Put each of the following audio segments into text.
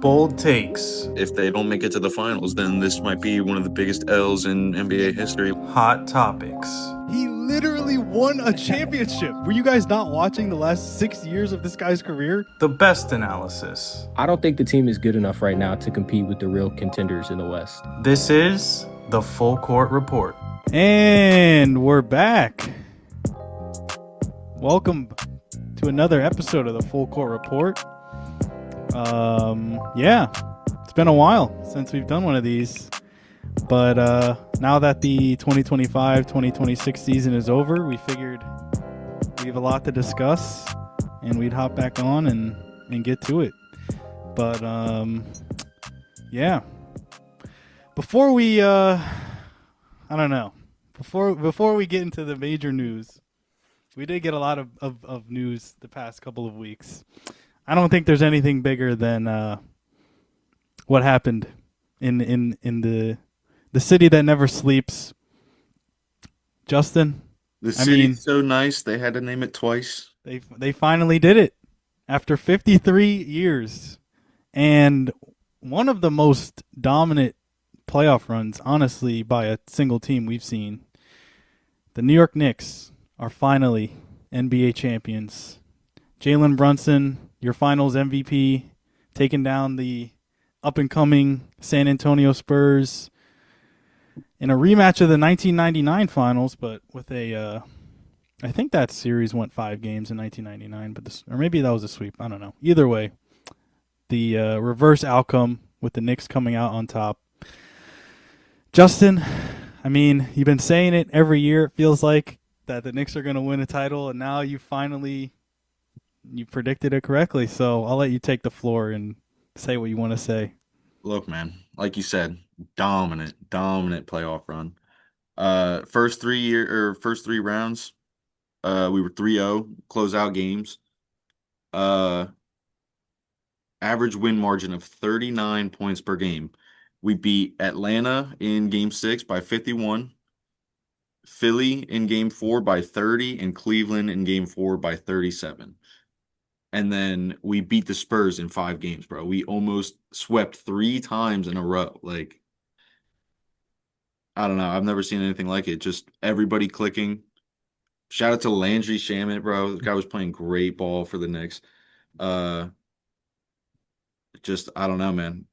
Bold takes. If they don't make it to the finals, then this might be one of the biggest L's in NBA history. Hot topics. He literally won a championship. Were you guys not watching the last 6 years of this guy's career? The best analysis. I don't think the team is good enough right now to compete with the real contenders in the West. This is the Full Court Report. And we're back. Welcome to another episode of the Full Court Report. It's been a while since we've done one of these. But now that the 2025-2026 season is over, we figured we have a lot to discuss and we'd hop back on and get to it. But before we before we get into the major news, we did get a lot of news the past couple of weeks. I don't think there's anything bigger than what happened in the city that never sleeps. Justin, The city's so nice they had to name it twice. They finally did it after 53 years, and one of the most dominant playoff runs, honestly, by a single team we've seen. The New York Knicks are finally NBA champions. Jalen Brunson, your finals MVP, taking down the up-and-coming San Antonio Spurs in a rematch of the 1999 finals, but with I think that series went 5 games in 1999, or maybe that was a sweep. I don't know. Either way, the reverse outcome with the Knicks coming out on top. Justin, you've been saying it every year, it feels like, that the Knicks are going to win a title, and now you predicted it correctly, so I'll let you take the floor and say what you want to say. Look, man, like you said, dominant playoff run. First three rounds, we were 3-0, closeout games. Average win margin of 39 points per game. We beat Atlanta in Game 6 by 51, Philly in Game 4 by 30, and Cleveland in Game 4 by 37. And then we beat the Spurs in 5 games, bro. We almost swept 3 times in a row. Like, I don't know. I've never seen anything like it. Just everybody clicking. Shout out to Landry Shamet, bro. The guy was playing great ball for the Knicks. I don't know, man.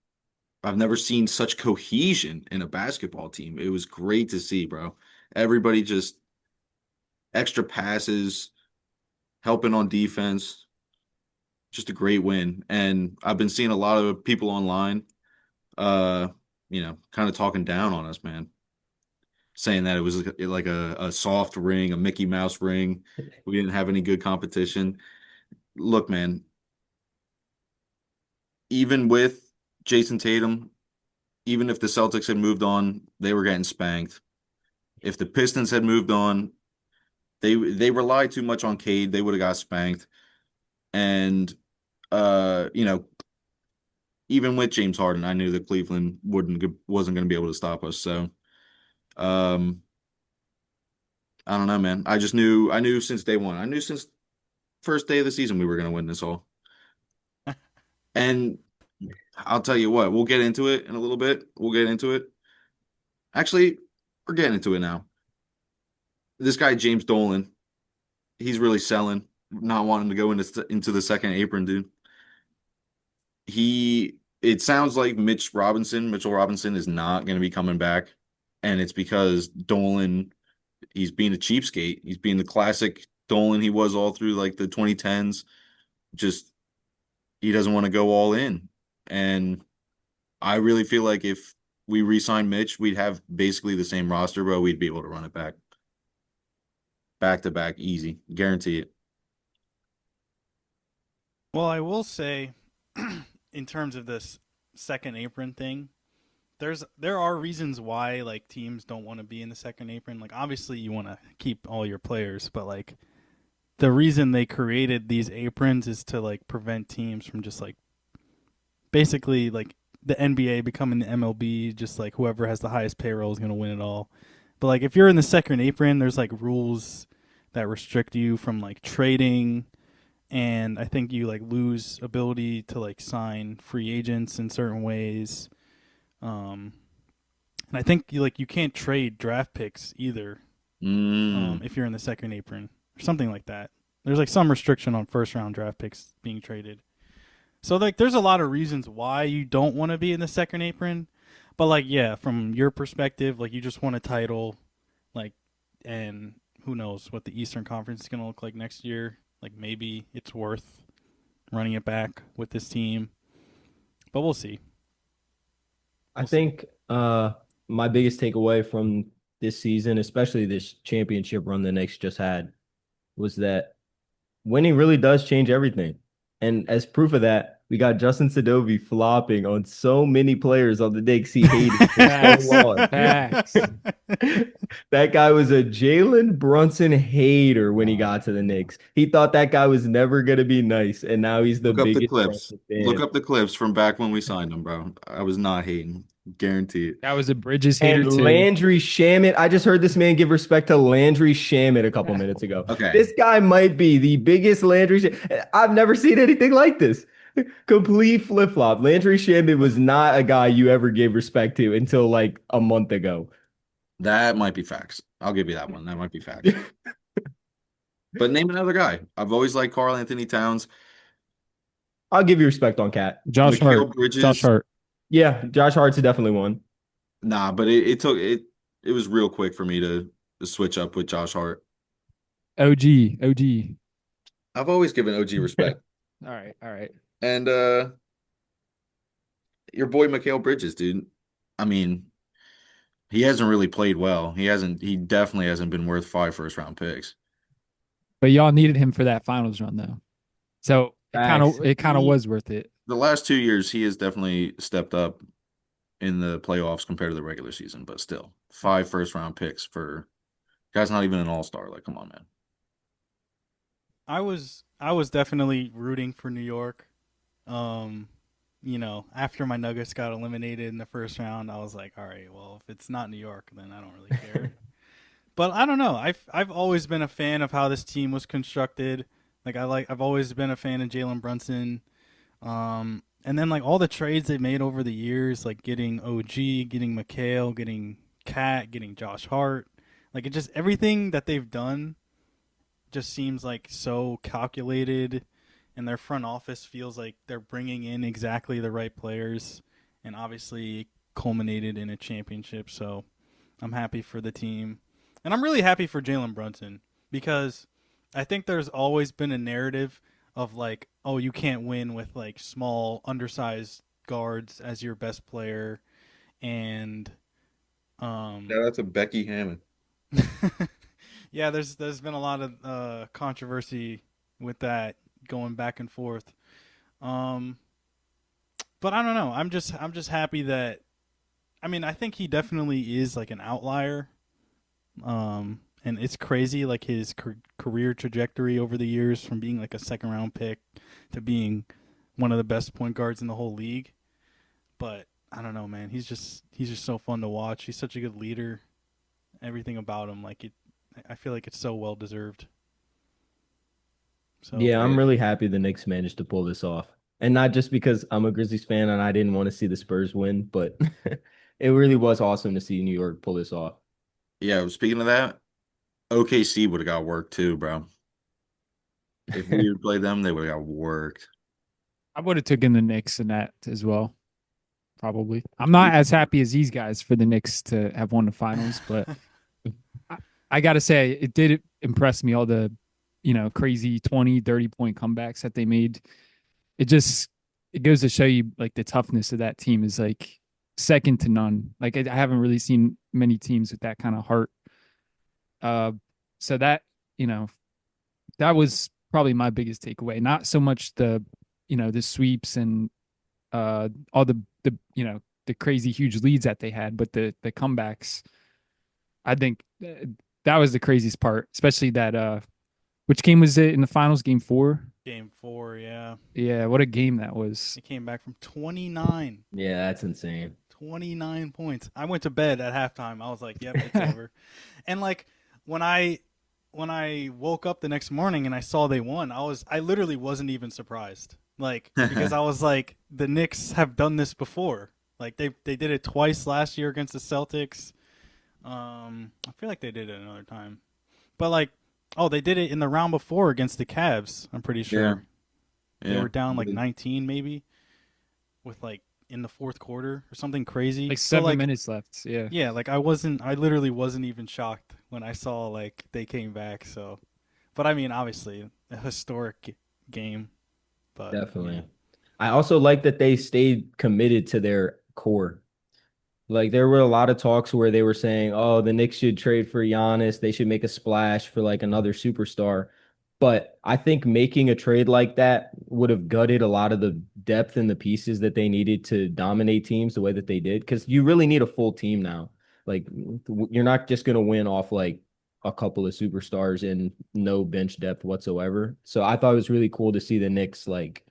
I've never seen such cohesion in a basketball team. It was great to see, bro. Everybody just extra passes, helping on defense. Just a great win. And I've been seeing a lot of people online, kind of talking down on us, man. Saying that it was like a soft ring, a Mickey Mouse ring. We didn't have any good competition. Look, man, even with Jason Tatum, even if the Celtics had moved on, they were getting spanked. If the Pistons had moved on, they relied too much on Cade, they would have got spanked. And even with James Harden, I knew that Cleveland wasn't going to be able to stop us. So, I don't know, man. I knew since day one. I knew since first day of the season we were going to win this all. And I'll tell you what, we'll get into it in a little bit. We'll get into it. Actually, we're getting into it now. This guy, James Dolan, he's really selling, not wanting to go into the second apron, dude. It sounds like Mitchell Robinson is not going to be coming back. And it's because Dolan, he's being a cheapskate. He's being the classic Dolan he was all through like the 2010s. Just, he doesn't want to go all in. And I really feel like if we re-sign Mitch, we'd have basically the same roster, but we'd be able to run it back. Back to back, easy. Guarantee it. Well, I will say, in terms of this second apron thing, there are reasons why like teams don't want to be in the second apron. Like, obviously you want to keep all your players, but like the reason they created these aprons is to like prevent teams from just like basically like the NBA becoming the MLB, just like whoever has the highest payroll is going to win it all. But like if you're in the second apron, there's like rules that restrict you from like trading and I think you like lose ability to like sign free agents in certain ways. Um, and I think you can't trade draft picks either if you're in the second apron or something like that. There's like some restriction on first round draft picks being traded. So like there's a lot of reasons why you don't want to be in the second apron. But like yeah, from your perspective, like you just want a title, like, and who knows what the Eastern Conference is going to look like next year. Like maybe it's worth running it back with this team. But we'll see. I think my biggest takeaway from this season, especially this championship run the Knicks just had, was that winning really does change everything. And as proof of that, we got Justin Sadovi flopping on so many players on the Knicks he hated for so long. Facts. That guy was a Jalen Brunson hater when he got to the Knicks. He thought that guy was never going to be nice, and now he's the Look up the biggest clips. Brunson fan. Look up the clips from back when we signed him, bro. I was not hating. Guarantee it. That was a Bridges hater And too. Landry Shamet. I just heard this man give respect to Landry Shamet a couple minutes ago. Okay. This guy might be the biggest Landry. I've never seen anything like this. Complete flip-flop. Landry Shamet was not a guy you ever gave respect to until like a month ago. That might be facts. I'll give you that one. That might be facts. But name another guy. I've always liked Karl Anthony Towns. I'll give you respect on Cat. Josh Mikal Hart. Bridges. Josh Hart. Yeah, Josh Hart's definitely one. Nah, but it was real quick for me to switch up with Josh Hart. OG. I've always given OG respect. All right. And your boy Mikal Bridges, dude. I mean, he hasn't really played well. He definitely hasn't been worth 5 first-round picks. But y'all needed him for that finals run though. So Facts. it kind of was worth it. The last 2 years, he has definitely stepped up in the playoffs compared to the regular season, but still, 5 first-round picks for guy's not even an all-star. Like, come on, man. I was definitely rooting for New York. After my Nuggets got eliminated in the first round, I was like, all right, well, if it's not New York, then I don't really care. But I don't know. I've always been a fan of how this team was constructed. I've always been a fan of Jalen Brunson. And then like all the trades they made over the years, like getting OG, getting Mikal, getting Cat, getting Josh Hart, like it just everything that they've done just seems like so calculated, and their front office feels like they're bringing in exactly the right players, and obviously culminated in a championship. So I'm happy for the team, and I'm really happy for Jalen Brunson because I think there's always been a narrative of like, oh, you can't win with like small, undersized guards as your best player, and Yeah, that's a Becky Hammond. yeah, there's been a lot of controversy with that going back and forth. But I don't know. I'm just happy that. I mean, I think he definitely is like an outlier. And it's crazy, like his career trajectory over the years from being like a second round pick to being one of the best point guards in the whole league. But I don't know, man. He's just so fun to watch. He's such a good leader. Everything about him, I feel like it's so well deserved. So Yeah, I'm really happy the Knicks managed to pull this off. And not just because I'm a Grizzlies fan and I didn't want to see the Spurs win, but it really was awesome to see New York pull this off. Yeah, speaking of that, OKC would have got worked too, bro. If we had played them, they would have got worked. I would have taken the Knicks in that as well. Probably. I'm not as happy as these guys for the Knicks to have won the finals, but I got to say it did impress me, all the, crazy 20, 30-point comebacks that they made. It goes to show you like the toughness of that team is like second to none. Like I haven't really seen many teams with that kind of heart. So that, that was probably my biggest takeaway. Not so much the sweeps and all the crazy huge leads that they had, but the comebacks. I think that was the craziest part, especially that which game was it in the finals? Game 4? Game 4, yeah. Yeah, what a game that was. It came back from 29. Yeah, that's insane. 29 points. I went to bed at halftime. I was like, yep, it's over. And like when I when I woke up the next morning and I saw they won, I literally wasn't even surprised. Like, because I was like, the Knicks have done this before. Like they did it twice last year against the Celtics. I feel like they did it another time. But like, oh, they did it in the round before against the Cavs, I'm pretty sure. Yeah. They were down like 19 maybe with like in the fourth quarter or something crazy. Like So, 7 minutes left. Yeah. Yeah, like I literally wasn't even shocked when I saw like they came back. So, but I mean, obviously a historic game. But Definitely. yeah. I also like that they stayed committed to their core. Like there were a lot of talks where they were saying, "Oh, the Knicks should trade for Giannis. They should make a splash for like another superstar." But I think making a trade like that would have gutted a lot of the depth and the pieces that they needed to dominate teams the way that they did. Because you really need a full team now. Like you're not just gonna win off like a couple of superstars and no bench depth whatsoever. So I thought it was really cool to see the Knicks like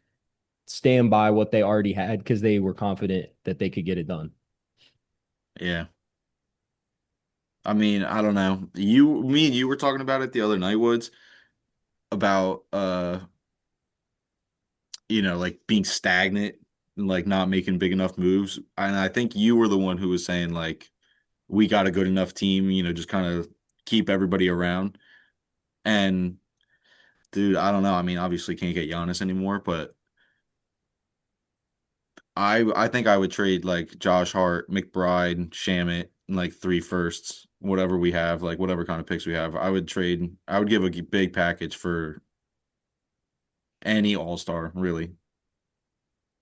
stand by what they already had because they were confident that they could get it done. Yeah. I mean, I don't know. Me and you were talking about it the other night, Woods, about like being stagnant and like not making big enough moves. And I think you were the one who was saying like we got a good enough team, just kind of keep everybody around. And dude, I don't know. I mean, obviously can't get Giannis anymore, but I think I would trade like Josh Hart, McBride, Shamit, and like 3 firsts, whatever we have, like whatever kind of picks we have. I would give a big package for any all-star, really.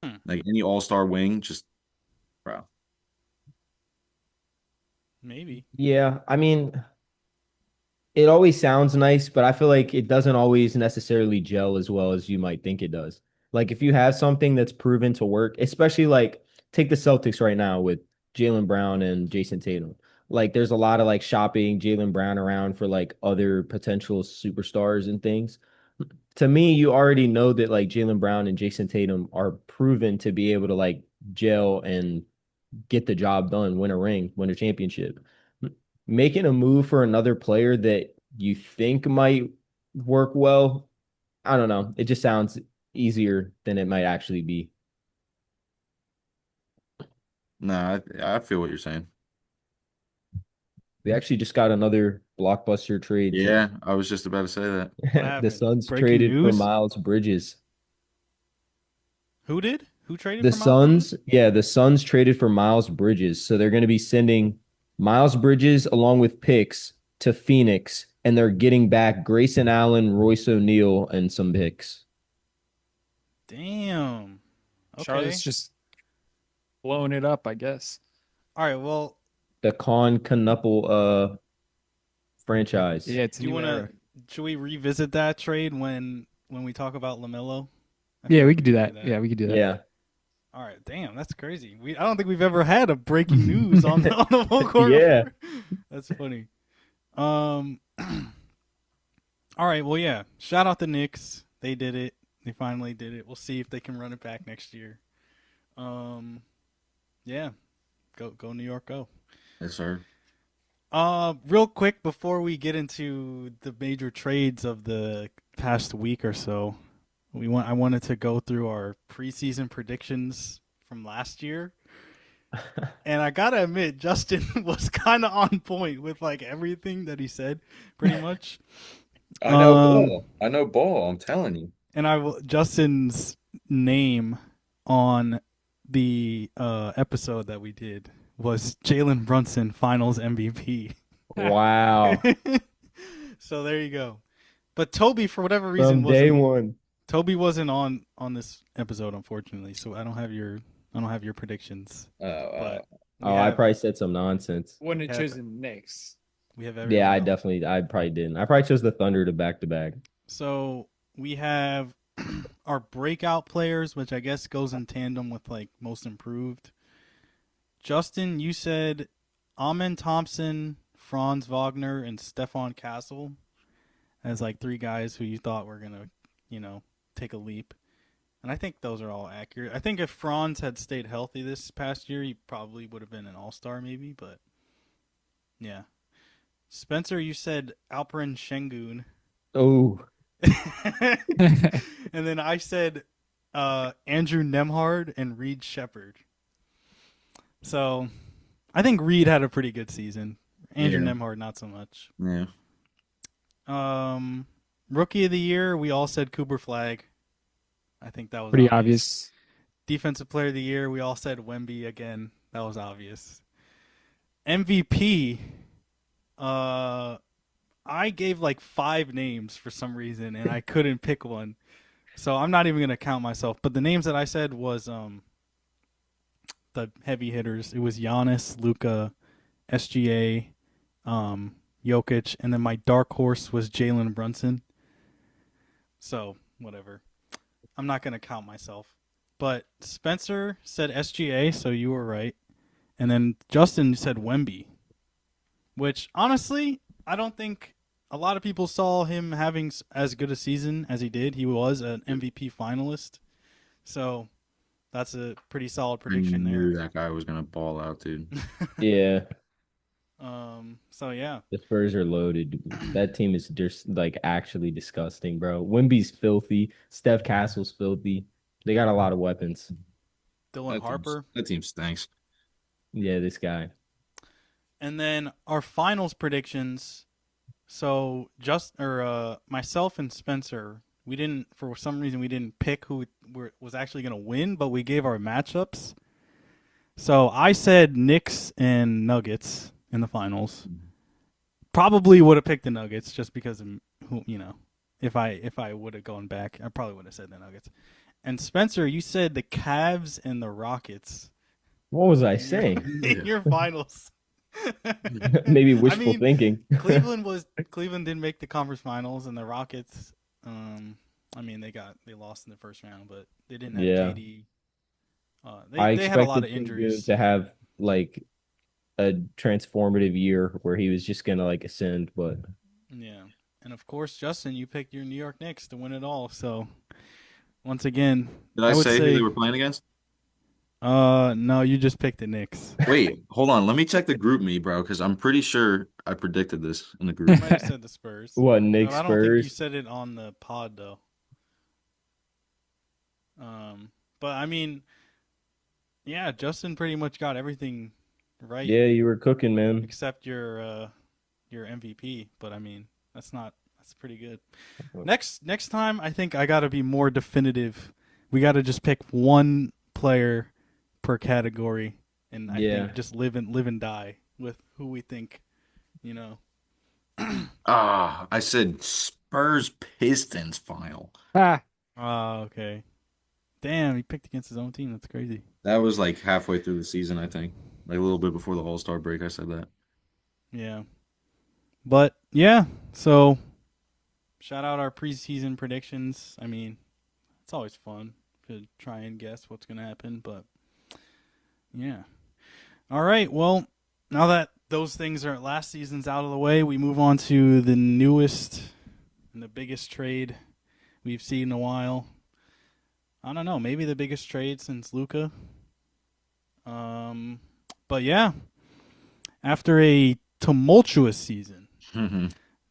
Hmm. Like any all-star wing, just bro. Maybe. Yeah, I mean, it always sounds nice, but I feel like it doesn't always necessarily gel as well as you might think it does. Like if you have something that's proven to work, especially like take the Celtics right now with Jaylen Brown and Jason Tatum. Like there's a lot of like shopping Jaylen Brown around for like other potential superstars and things. To me, you already know that like Jaylen Brown and Jason Tatum are proven to be able to like gel and get the job done, win a ring, win a championship. Making a move for another player that you think might work well, I don't know. It just sounds easier than it might actually be. Nah, I feel what you're saying. We actually just got another blockbuster trade. Yeah, I was just about to say that. What The happened? Suns Breaking traded for news? Miles Bridges. Who did? Who traded The for Miles Bridges? Suns, yeah, the Suns traded for Miles Bridges. So they're going to be sending Miles Bridges along with picks to Phoenix, and they're getting back Grayson Allen, Royce O'Neal, and some picks. Damn. Okay. Charlotte's just blowing it up, I guess. All right. Well, The Con Knuckle franchise. Yeah, it's a do you new want era. to? Should we revisit that trade when we talk about LaMelo? I Yeah, feel we like could do can that. Yeah, we could do that. Yeah. All right. Damn, that's crazy. I don't think we've ever had a breaking news on the full court. Yeah. That's funny. All right. Well, yeah. Shout out the Knicks. They did it. They finally did it. We'll see if they can run it back next year. Yeah. Go New York, go. Yes, sir. Real quick before we get into the major trades of the past week or so, I wanted to go through our preseason predictions from last year. And I gotta admit, Justin was kind of on point with like everything that he said, pretty much. I know Ball. I know Ball. I'm telling you. And Justin's name on the episode that we did was Jalen Brunson Finals MVP. Wow. So there you go. But Toby, for whatever reason, From day one. Toby wasn't on this episode, unfortunately. So I don't have your predictions. But I probably said some nonsense. Wouldn't have Yeah. chosen Knicks. we have everyone Yeah, I else. probably didn't. I probably chose the Thunder to back to back. So we have our breakout players, which I guess goes in tandem with like most improved. Justin, you said Amen Thompson, Franz Wagner, and Stefan Castle as like 3 guys who you thought were gonna, take a leap. And I think those are all accurate. I think if Franz had stayed healthy this past year, he probably would have been an all-star maybe, but yeah. Spencer, you said Alperen Şengün. Oh, And then I said Andrew Nemhard and Reed Shepherd. So I think Reed had a pretty good season. Andrew Yeah. Nemhard, not so much. Yeah. Rookie of the year, we all said Cooper Flag. I think that was Pretty obvious. Defensive player of the year, we all said Wemby again. That was obvious. MVP, I gave like 5 names for some reason, and I couldn't pick one. So I'm not even going to count myself. But the names that I said was the heavy hitters. It was Giannis, Luka, SGA, Jokic, and then my dark horse was Jalen Brunson. So, whatever. I'm not going to count myself. But Spencer said SGA, so you were right. And then Justin said Wemby, which honestly, I don't think a lot of people saw him having as good a season as he did. He was an MVP finalist. So that's a pretty solid I prediction knew there. that guy was gonna ball out, dude. yeah. So yeah. The Spurs are loaded. That team is just like actually disgusting, bro. Wemby's filthy. Steph Castle's filthy. They got a lot of weapons. Dylan Harper. That team stinks. Yeah, this guy. And then our finals predictions. So myself and Spencer, we didn't, for some reason, we didn't pick who was actually going to win, but we gave our matchups. So I said Knicks and Nuggets in the finals. Probably would have picked the Nuggets just because of if I would have gone back, I probably would have said the Nuggets. And Spencer, you said the Cavs and the Rockets. What was I saying? In your finals. Maybe wishful thinking. Cleveland didn't make the conference finals, and the Rockets. They lost in the first round, but they didn't have KD. They had a lot of injuries to have like a transformative year where he was just gonna like ascend, but yeah. And of course, Justin, you picked your New York Knicks to win it all. So once again, Did I would say who they were playing against? No, you just picked the Knicks. Wait, hold on. Let me check the group me, bro, because I'm pretty sure I predicted this in the You group. might have said the Spurs. what Knicks I don't think you Spurs? said it on the pod though. But I mean, yeah, Justin pretty much got everything right. Yeah, you were cooking, man. Except your MVP. But I mean, that's pretty good. Next time, I think I got to be more definitive. We got to just pick one player per category, and I think just live and die with who we think, I said Spurs Pistons final. Okay. Damn, he picked against his own team. That's crazy. That was like halfway through the season, I think. Like a little bit before the All-Star break, I said that. Yeah. But, yeah, so shout out our preseason predictions. I mean, it's always fun to try and guess what's going to happen, but yeah. All right, well, now that those things are last season's out of the way, we move on to the newest and the biggest trade we've seen in a while. I don't know, maybe the biggest trade since Luka. But yeah, after a tumultuous season,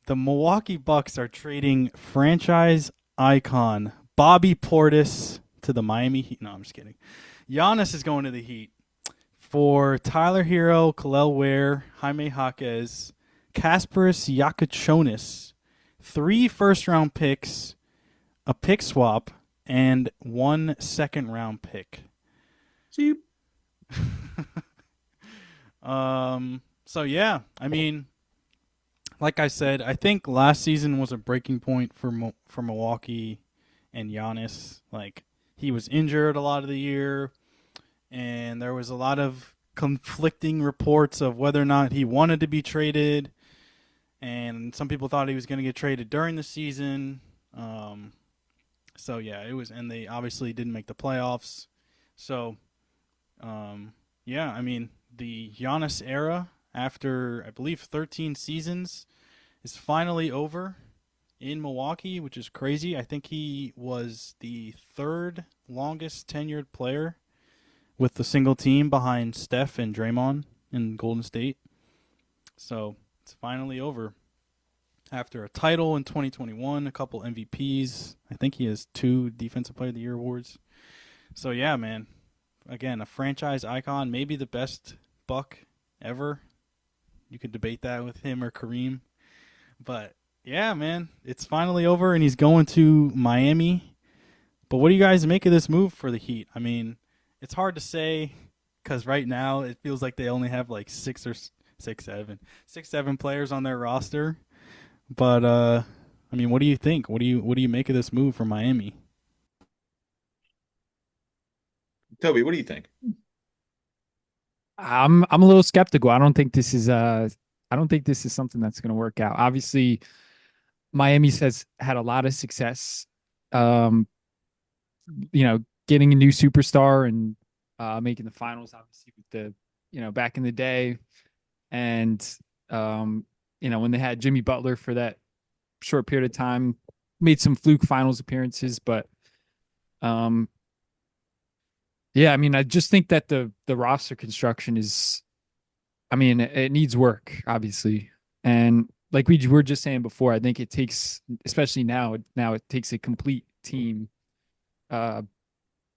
the Milwaukee Bucks are trading franchise icon Bobby Portis to the Miami Heat. No, I'm just kidding. Giannis is going to the Heat for Tyler Hero, Kel'el Ware, Jaime Jaquez, Kasparis Yakachonis, 3 first-round picks, a pick swap, and 1 second-round pick. See? So yeah, I mean, like I said, I think last season was a breaking point for Milwaukee and Giannis. Like, he was injured a lot of the year, and there was a lot of conflicting reports of whether or not he wanted to be traded, and some people thought he was going to get traded during the season. So yeah, it was, and they obviously didn't make the playoffs. So, yeah, I mean, the Giannis era, after I believe 13 seasons, is finally over in Milwaukee, which is crazy. I think he was the 3rd longest tenured player with the single team behind Steph and Draymond in Golden State. So It's finally over. After a title in 2021, a couple MVPs, I think he has 2 Defensive Player of the Year awards. So yeah, man. Again, a franchise icon, maybe the best Buck ever. You could debate that with him or Kareem. But yeah, man, it's finally over and he's going to Miami. But what do you guys make of this move for the Heat? I mean, it's hard to say because right now it feels like they only have like 6, 7 players on their roster. But I mean, what do you think? What do you make of this move from Miami? Toby, what do you think? I'm a little skeptical. I don't think this is something that's going to work out. Obviously, Miami has had a lot of success. Um, Getting a new superstar and making the finals, obviously with the back in the day, and when they had Jimmy Butler for that short period of time, made some fluke finals appearances, but yeah, I mean, I just think that the roster construction is, I mean, it needs work, obviously. And like we were just saying before, I think it takes, especially now it takes a complete team to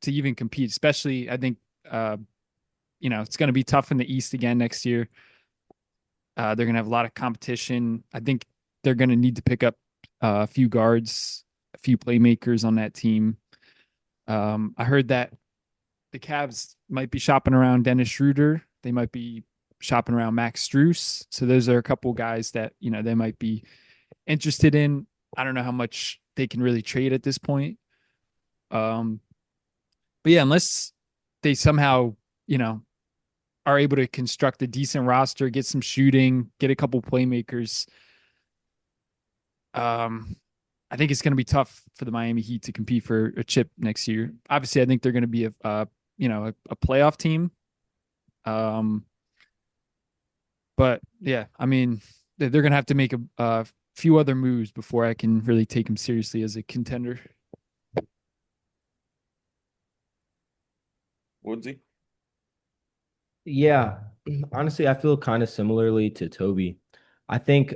even compete. Especially, I think, it's going to be tough in the East again next year. They're going to have a lot of competition. I think they're going to need to pick up a few guards, a few playmakers on that team. I heard that the Cavs might be shopping around Dennis Schroeder. They might be shopping around Max Strus. So those are a couple guys that, they might be interested in. I don't know how much they can really trade at this point. But yeah, unless they somehow, are able to construct a decent roster, get some shooting, get a couple playmakers, I think it's going to be tough for the Miami Heat to compete for a chip next year. Obviously, I think they're going to be a playoff team. But yeah, I mean, they're going to have to make a few other moves before I can really take them seriously as a contender. Woodsy? Yeah, honestly, I feel kind of similarly to Toby. I think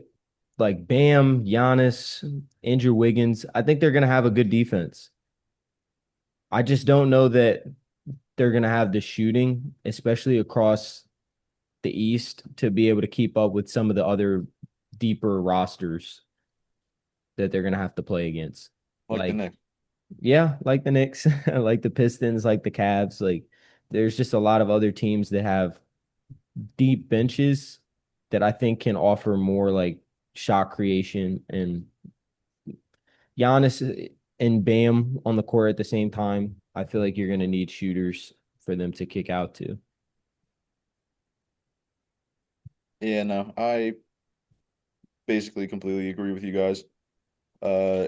like Bam, Giannis, Andrew Wiggins, I think they're going to have a good defense. I just don't know that they're going to have the shooting, especially across the East, to be able to keep up with some of the other deeper rosters that they're going to have to play against. Like the Knicks. Yeah, like the Knicks, like the Pistons, like the Cavs. Like there's just a lot of other teams that have deep benches that I think can offer more like shot creation, and Giannis and Bam on the court at the same time. I feel like you're going to need shooters for them to kick out to. Yeah, no, I basically completely agree with you guys.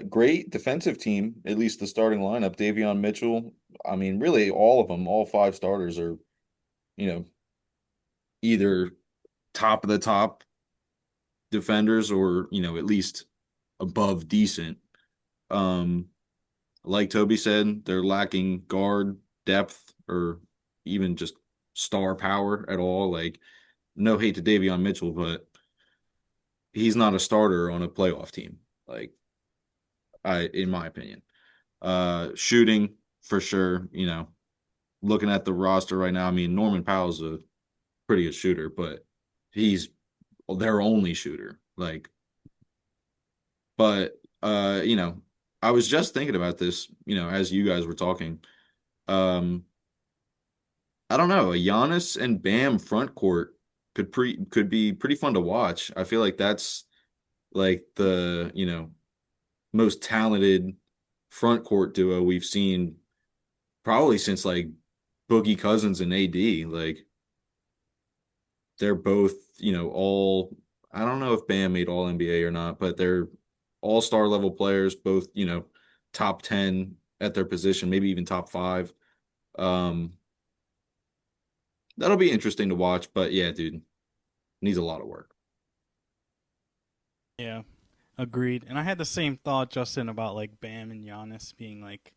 Great defensive team, at least the starting lineup. Davion Mitchell. I mean, really, all of them, all 5 starters are, you know, either top of the top defenders or, at least above decent. Um, like Toby said, they're lacking guard depth or even just star power at all. Like, no hate to Davion Mitchell, but he's not a starter on a playoff team. Like, in my opinion. Shooting for sure, looking at the roster right now, I mean, Norman Powell's a pretty good shooter, but he's their only shooter. Like, but I was just thinking about this, as you guys were talking. Um, I don't know, a Giannis and Bam front court could be pretty fun to watch. I feel like that's like the, most talented front court duo we've seen probably since like Boogie Cousins and AD. Like they're both, all I don't know if Bam made all NBA or not, but they're all-star level players, both, top 10 at their position, maybe even top 5. Um that'll be interesting to watch, but yeah, dude, needs a lot of work. Yeah, agreed. And I had the same thought, Justin, about like Bam and Giannis being like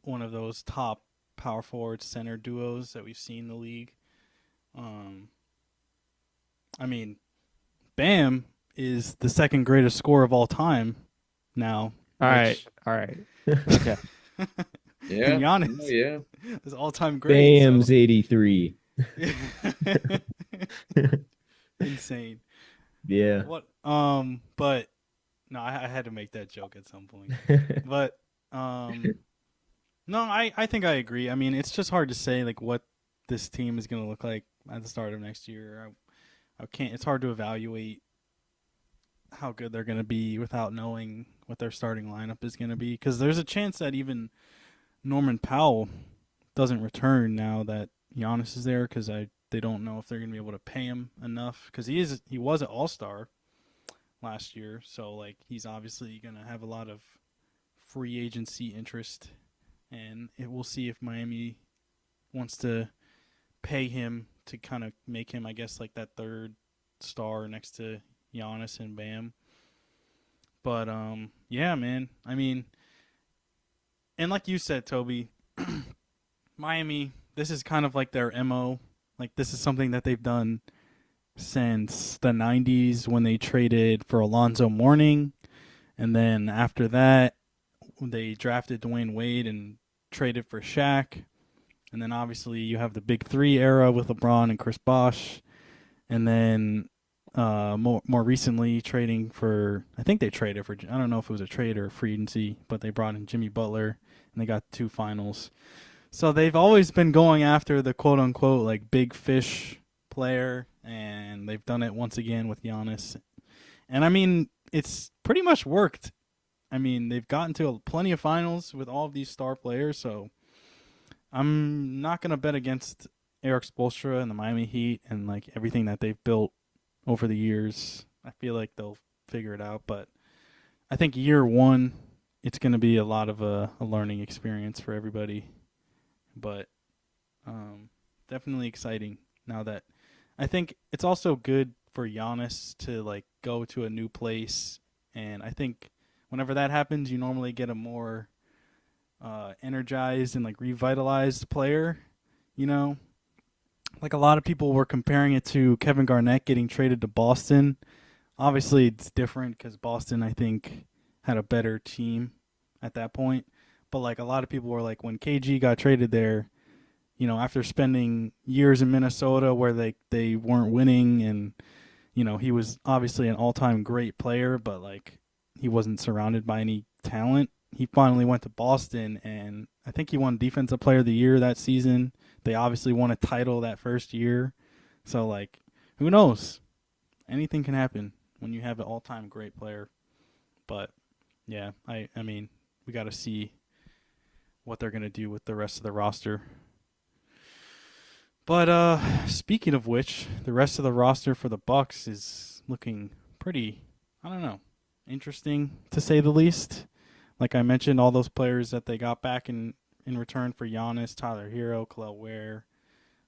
one of those top power forward center duos that we've seen in the league. Um, I mean, Bam is the second greatest scorer of all time now. All right. Okay. Yeah. And Giannis Yeah. is all-time great. Bam's 83. Insane. Yeah. What? But no, I had to make that joke at some point. But no, I think I agree. I mean, it's just hard to say like what this team is going to look like at the start of next year. I can't. It's hard to evaluate how good they're going to be without knowing what their starting lineup is going to be. Because there's a chance that even Norman Powell doesn't return now that Giannis is there. Because they don't know if they're going to be able to pay him enough. Because he was an All-Star last year, so like he's obviously going to have a lot of free agency interest, and we'll see if Miami wants to pay him to kind of make him, I guess, like that third star next to Giannis and Bam. But yeah, man. I mean, and like you said, Toby, Miami, this is kind of like their MO. Like this is something that they've done since the 90s when they traded for Alonzo Mourning. And then after that, they drafted Dwayne Wade and traded for Shaq. And then obviously you have the Big Three era with LeBron and Chris Bosh. And then more recently trading for, I think they traded for, I don't know if it was a trade or a free agency, but they brought in Jimmy Butler and they got 2 finals. So they've always been going after the quote unquote like big fish player, and they've done it once again with Giannis. And I mean, it's pretty much worked. I mean, they've gotten to plenty of finals with all of these star players, so I'm not going to bet against Eric Spoelstra and the Miami Heat and like everything that they've built over the years. I feel like they'll figure it out, but I think year one, it's going to be a lot of a learning experience for everybody. But definitely exciting now that I think it's also good for Giannis to like go to a new place, and I think whenever that happens, you normally get a more energized and like revitalized player. You know, like a lot of people were comparing it to Kevin Garnett getting traded to Boston. Obviously, it's different because Boston, I think, had a better team at that point. But like a lot of people were like, when KG got traded there, you know, after spending years in Minnesota where they weren't winning, and you know, he was obviously an all-time great player, but like he wasn't surrounded by any talent. He finally went to Boston, and I think he won Defensive Player of the Year that season. They obviously won a title that first year. So like, who knows? Anything can happen when you have an all-time great player. But yeah, I mean, we got to see what they're going to do with the rest of the roster. But speaking of which, the rest of the roster for the Bucks is looking pretty, I don't know, interesting to say the least. Like I mentioned, all those players that they got back in return for Giannis, Tyler Hero, Kel'el Ware,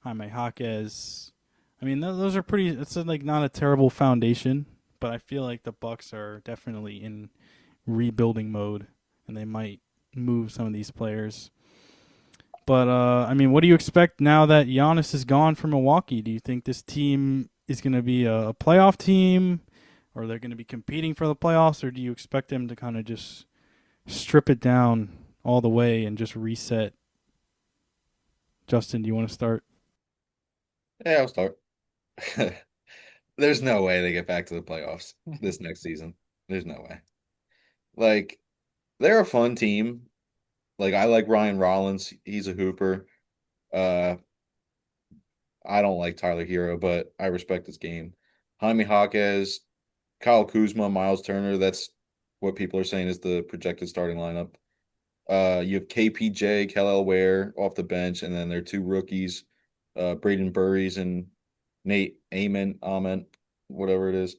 Jaime Jaquez. I mean, those are pretty. It's like not a terrible foundation, but I feel like the Bucks are definitely in rebuilding mode, and they might move some of these players. But I mean, what do you expect now that Giannis is gone from Milwaukee? Do you think this team is going to be a playoff team, or they're going to be competing for the playoffs, or do you expect them to kind of just strip it down all the way and just reset? Justin, do you want to start? Yeah, I'll start. There's no way they get back to the playoffs this next season. There's no way. Like, they're a fun team. Like, I like Ryan Rollins. He's a hooper. I don't like Tyler Hero, but I respect his game. Jaime Jaquez, Kyle Kuzma, Miles Turner. That's what people are saying is the projected starting lineup. You have KPJ, Kel'el Ware off the bench, and then their 2 rookies, Braden Burries and Nate Amen, whatever it is.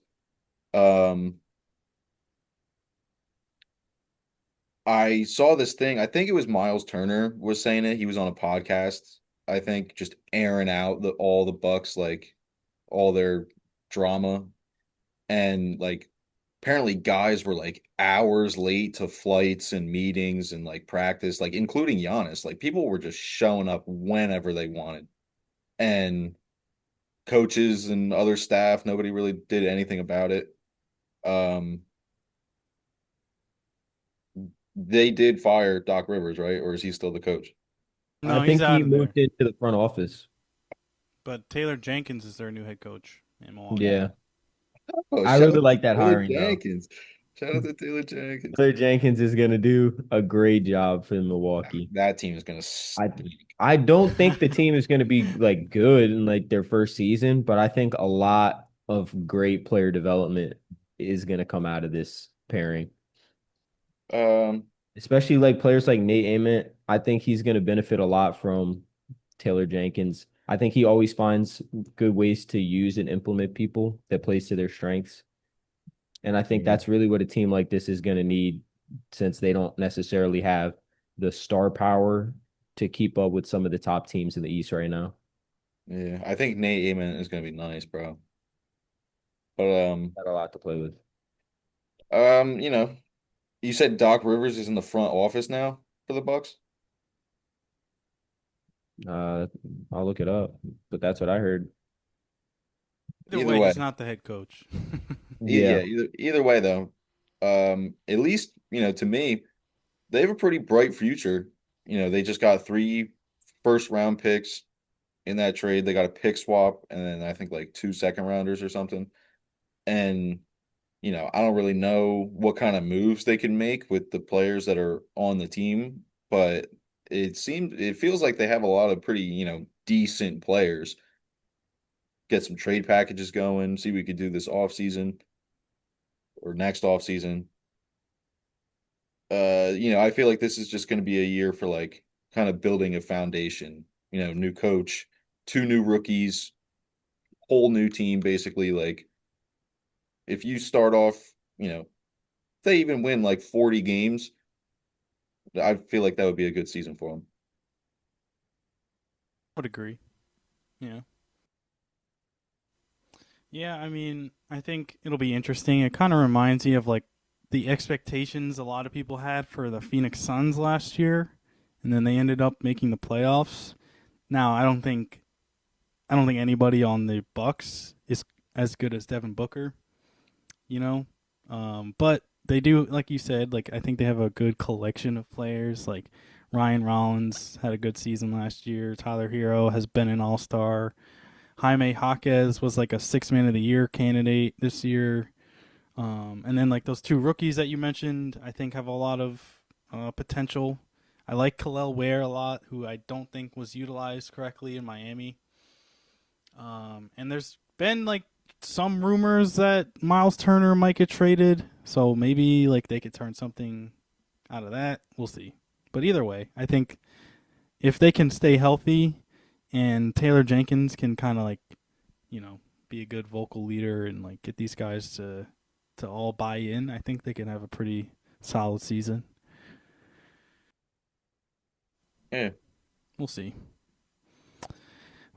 I saw this thing. I think it was Miles Turner was saying it. He was on a podcast, I think, just airing out all the Bucks, like all their drama. And like apparently guys were like hours late to flights and meetings and like practice, like including Giannis. Like people were just showing up whenever they wanted. And coaches and other staff. Nobody really did anything about it. They did fire Doc Rivers, right? Or is he still the coach? I No, he's think out he of there. moved into the front office. But Taylor Jenkins is their new head coach in Milwaukee. Yeah. Oh, I shout really out like to that Taylor hiring though. Jenkins. Shout out to Taylor Jenkins. Taylor Jenkins is gonna do a great job for Milwaukee. That team is gonna I stink. I don't think the team is gonna be like good in like their first season, but I think a lot of great player development is gonna come out of this pairing. Um, Especially like players like Nate Ament. I think he's gonna benefit a lot from Taylor Jenkins. I think he always finds good ways to use and implement people that plays to their strengths. And I think Yeah. that's really what a team like this is going to need since they don't necessarily have the star power to keep up with some of the top teams in the East right now. yeah, I think Nate Amon is gonna be nice, bro. But Got a lot to play with. you know, you said Doc Rivers is in the front office now for the Bucks. Uh, I'll look it up, but that's what I heard. Either Either way, he's way, not the head coach. yeah, Yeah, either way though, at least to me, they have a pretty bright future. They just got 3 first-round picks in that trade. They got a pick swap and then I think like 2 second-rounders or something. And I don't really know what kind of moves they can make with the players that are on the team, but it feels like they have a lot of pretty, decent players. Get some trade packages going, see what we could do this offseason or next offseason. I feel like this is just going to be a year for like kind of building a foundation, new coach, 2 new rookies, whole new team basically. Like if you start off, if they even win like 40 games, I feel like that would be a good season for them. Would agree. Yeah. Yeah, I mean, I think it'll be interesting. It kind of reminds me of like the expectations a lot of people had for the Phoenix Suns last year, and then they ended up making the playoffs. Now, I don't think anybody on the Bucks is as good as Devin Booker, you know. But they do, like you said, like I think they have a good collection of players. Like Ryan Rollins had a good season last year. Tyler Hero has been an All Star. Jaime Jaquez was like a 6 Man of the Year candidate this year. And then like those 2 rookies that you mentioned, I think have a lot of potential. I like Khalil Ware a lot, who I don't think was utilized correctly in Miami. And there's been like some rumors that Miles Turner might get traded, so maybe like they could turn something out of that. We'll see. But either way, I think if they can stay healthy and Taylor Jenkins can kind of like, be a good vocal leader and like get these guys to all buy in, I think they can have a pretty solid season. Yeah. We'll see.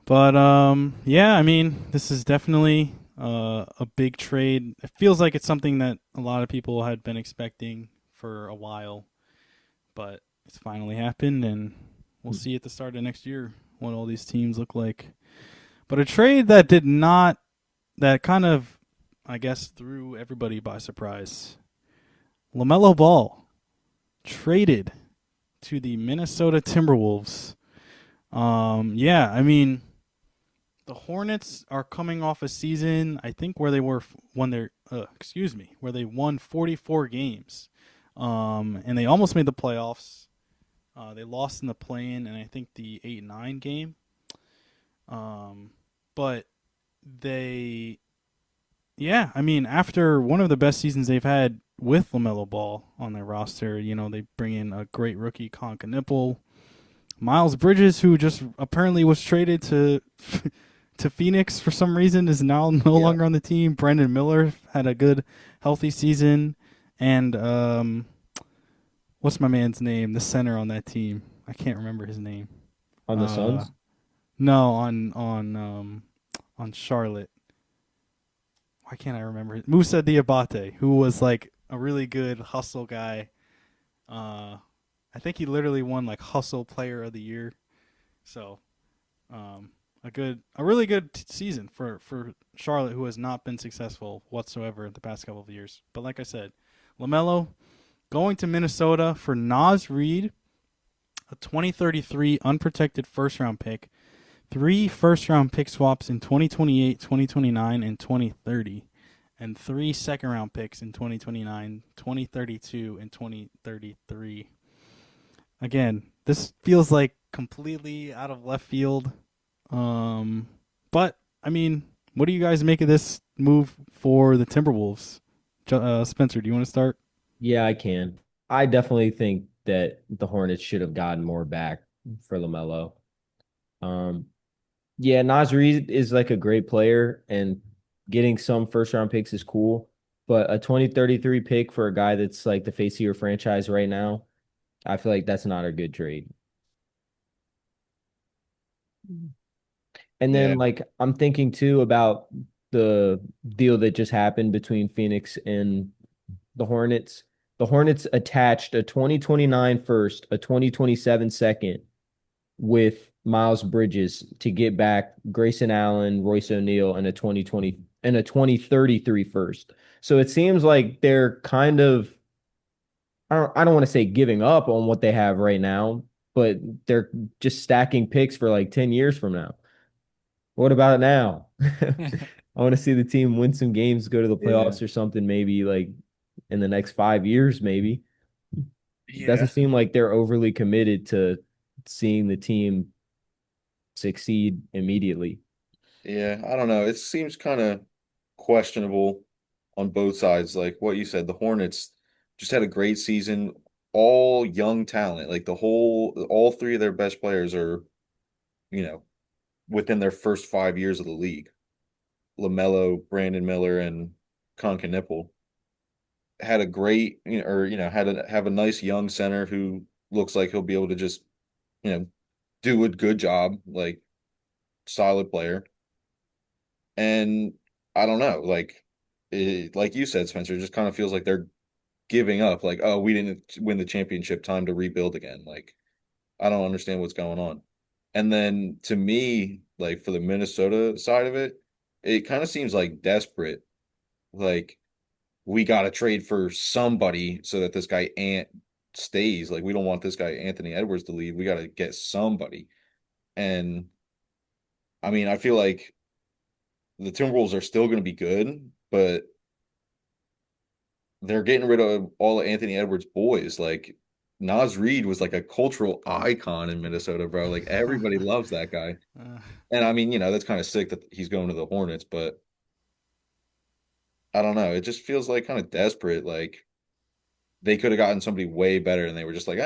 But yeah, I mean, this is definitely a big trade. It feels like it's something that a lot of people had been expecting for a while, but it's finally happened, and we'll see at the start of next year what all these teams look like. But a trade that kind of, I guess, threw everybody by surprise. LaMelo Ball traded to the Minnesota Timberwolves. Yeah, I mean, the Hornets are coming off a season, I think, where they were when they're where they won 44 games, and they almost made the playoffs. They lost in the play-in, and I think the 8-9 game. But they, yeah, I mean, after one of the best seasons they've had with LaMelo Ball on their roster, they bring in a great rookie, Conka Nipple, Miles Bridges, who just apparently was traded to to Phoenix for some reason, is now no longer on the team. Brandon Miller had a good, healthy season, and what's my man's name? The center on that team, I can't remember his name. On the Suns. No, on Charlotte. Why can't I remember? Musa Diabate, who was like a really good hustle guy. I think he literally won like Hustle Player of the Year. So, a really good season for Charlotte, who has not been successful whatsoever the past couple of years. But like I said, LaMelo going to Minnesota for Naz Reid, a 2033 unprotected first round pick, 3 first round pick swaps in 2028, 2029, and 2030, and 3 second round picks in 2029, 2032, and 2033. Again, this feels like completely out of left field. But I mean, what do you guys make of this move for the Timberwolves? Spencer, do you want to start? Yeah, I can. I definitely think that the Hornets should have gotten more back for LaMelo. Yeah, Naz Reid is like a great player, and getting some first round picks is cool. But a 2033 pick for a guy that's like the face of your franchise right now, I feel like that's not a good trade. And Yeah. then like I'm thinking too about the deal that just happened between Phoenix and the Hornets. The Hornets attached a 2029 first, a 2027 second with Miles Bridges to get back Grayson Allen, Royce O'Neal, and a 2020 and a 2033 first. So it seems like they're kind of I don't want to say giving up on what they have right now, but they're just stacking picks for like 10 years from now. What about now? I want to see the team win some games, go to the playoffs or something, maybe like in the next 5 years, maybe. It doesn't seem like they're overly committed to seeing the team succeed immediately. Yeah, I don't know. It seems kind of questionable on both sides. Like what you said, the Hornets just had a great season, all young talent. Like all 3 of their best players are, you know, within their first 5 years of the league. LaMelo, Brandon Miller, and Nipple had a great, have a nice young center who looks like he'll be able to just, you know, do a good job, like solid player. And I don't know, like you said, Spencer, it just kind of feels like they're giving up. Like, oh, we didn't win the championship, time to rebuild again. Like, I don't understand what's going on. And then to me, like for the Minnesota side of it, it kind of seems like desperate. Like, we got to trade for somebody so that this guy Ant stays. Like, we don't want this guy Anthony Edwards to leave. We got to get somebody. And I mean, I feel like the Timberwolves are still going to be good, but they're getting rid of all of Anthony Edwards' boys. Like Naz Reid was like a cultural icon in Minnesota, bro. Like everybody loves that guy. And I mean, that's kind of sick that he's going to the Hornets, but I don't know. It just feels like kind of desperate. Like they could have gotten somebody way better, and they were just like,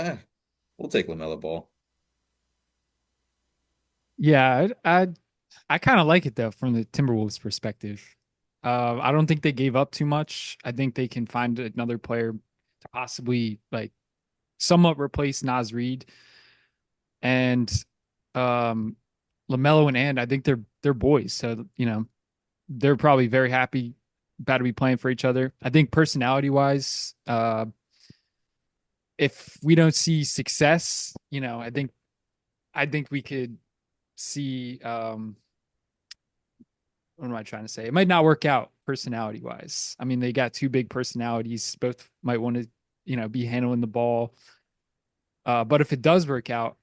we'll take LaMelo Ball. Yeah, I kind of like it though from the Timberwolves perspective. I don't think they gave up too much. I think they can find another player to possibly like somewhat replace Naz Reid and LaMelo and I think they're boys, so they're probably very happy about to be playing for each other. I think personality wise, if we don't see success, I think we could see what am I trying to say? It might not work out personality wise. I mean, they got 2 big personalities. Both might want to, be handling the ball. But if it does work out,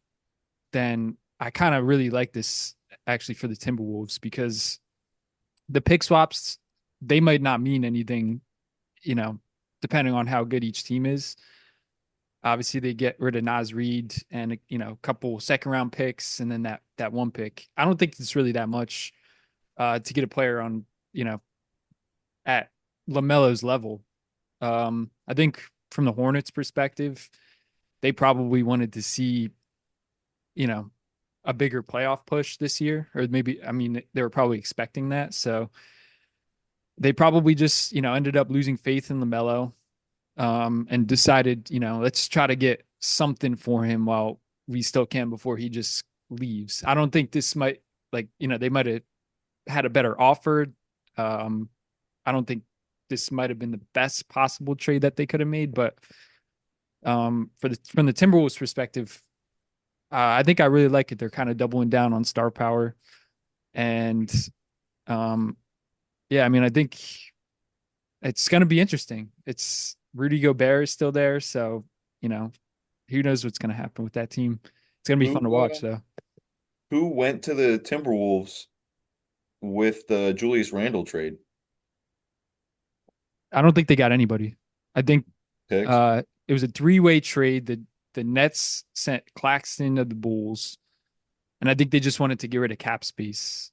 then I kind of really like this actually for the Timberwolves because the pick swaps, they might not mean anything, depending on how good each team is. Obviously, they get rid of Naz Reid and a couple second round picks, and then that 1 pick. I don't think it's really that much to get a player on at LaMelo's level. I think from the Hornets' perspective, they probably wanted to see a bigger playoff push this year, or maybe I mean they were probably expecting that, so they probably just ended up losing faith in LaMelo. And decided, let's try to get something for him while we still can before he just leaves. I don't think this might they might have had a better offer. I don't think this might have been the best possible trade that they could have made, but from the Timberwolves perspective, I think I really like it. They're kind of doubling down on star power. And yeah, I mean, I think it's going to be interesting. It's Rudy Gobert is still there, so you know, who knows what's going to happen with that team. It's going to be fun to Who watch, though. who went to the Timberwolves with the Julius Randle trade I don't think they got anybody. I think picks? it was a three-way trade. The Nets sent Claxton to the Bulls, and I think they just wanted to get rid of cap space.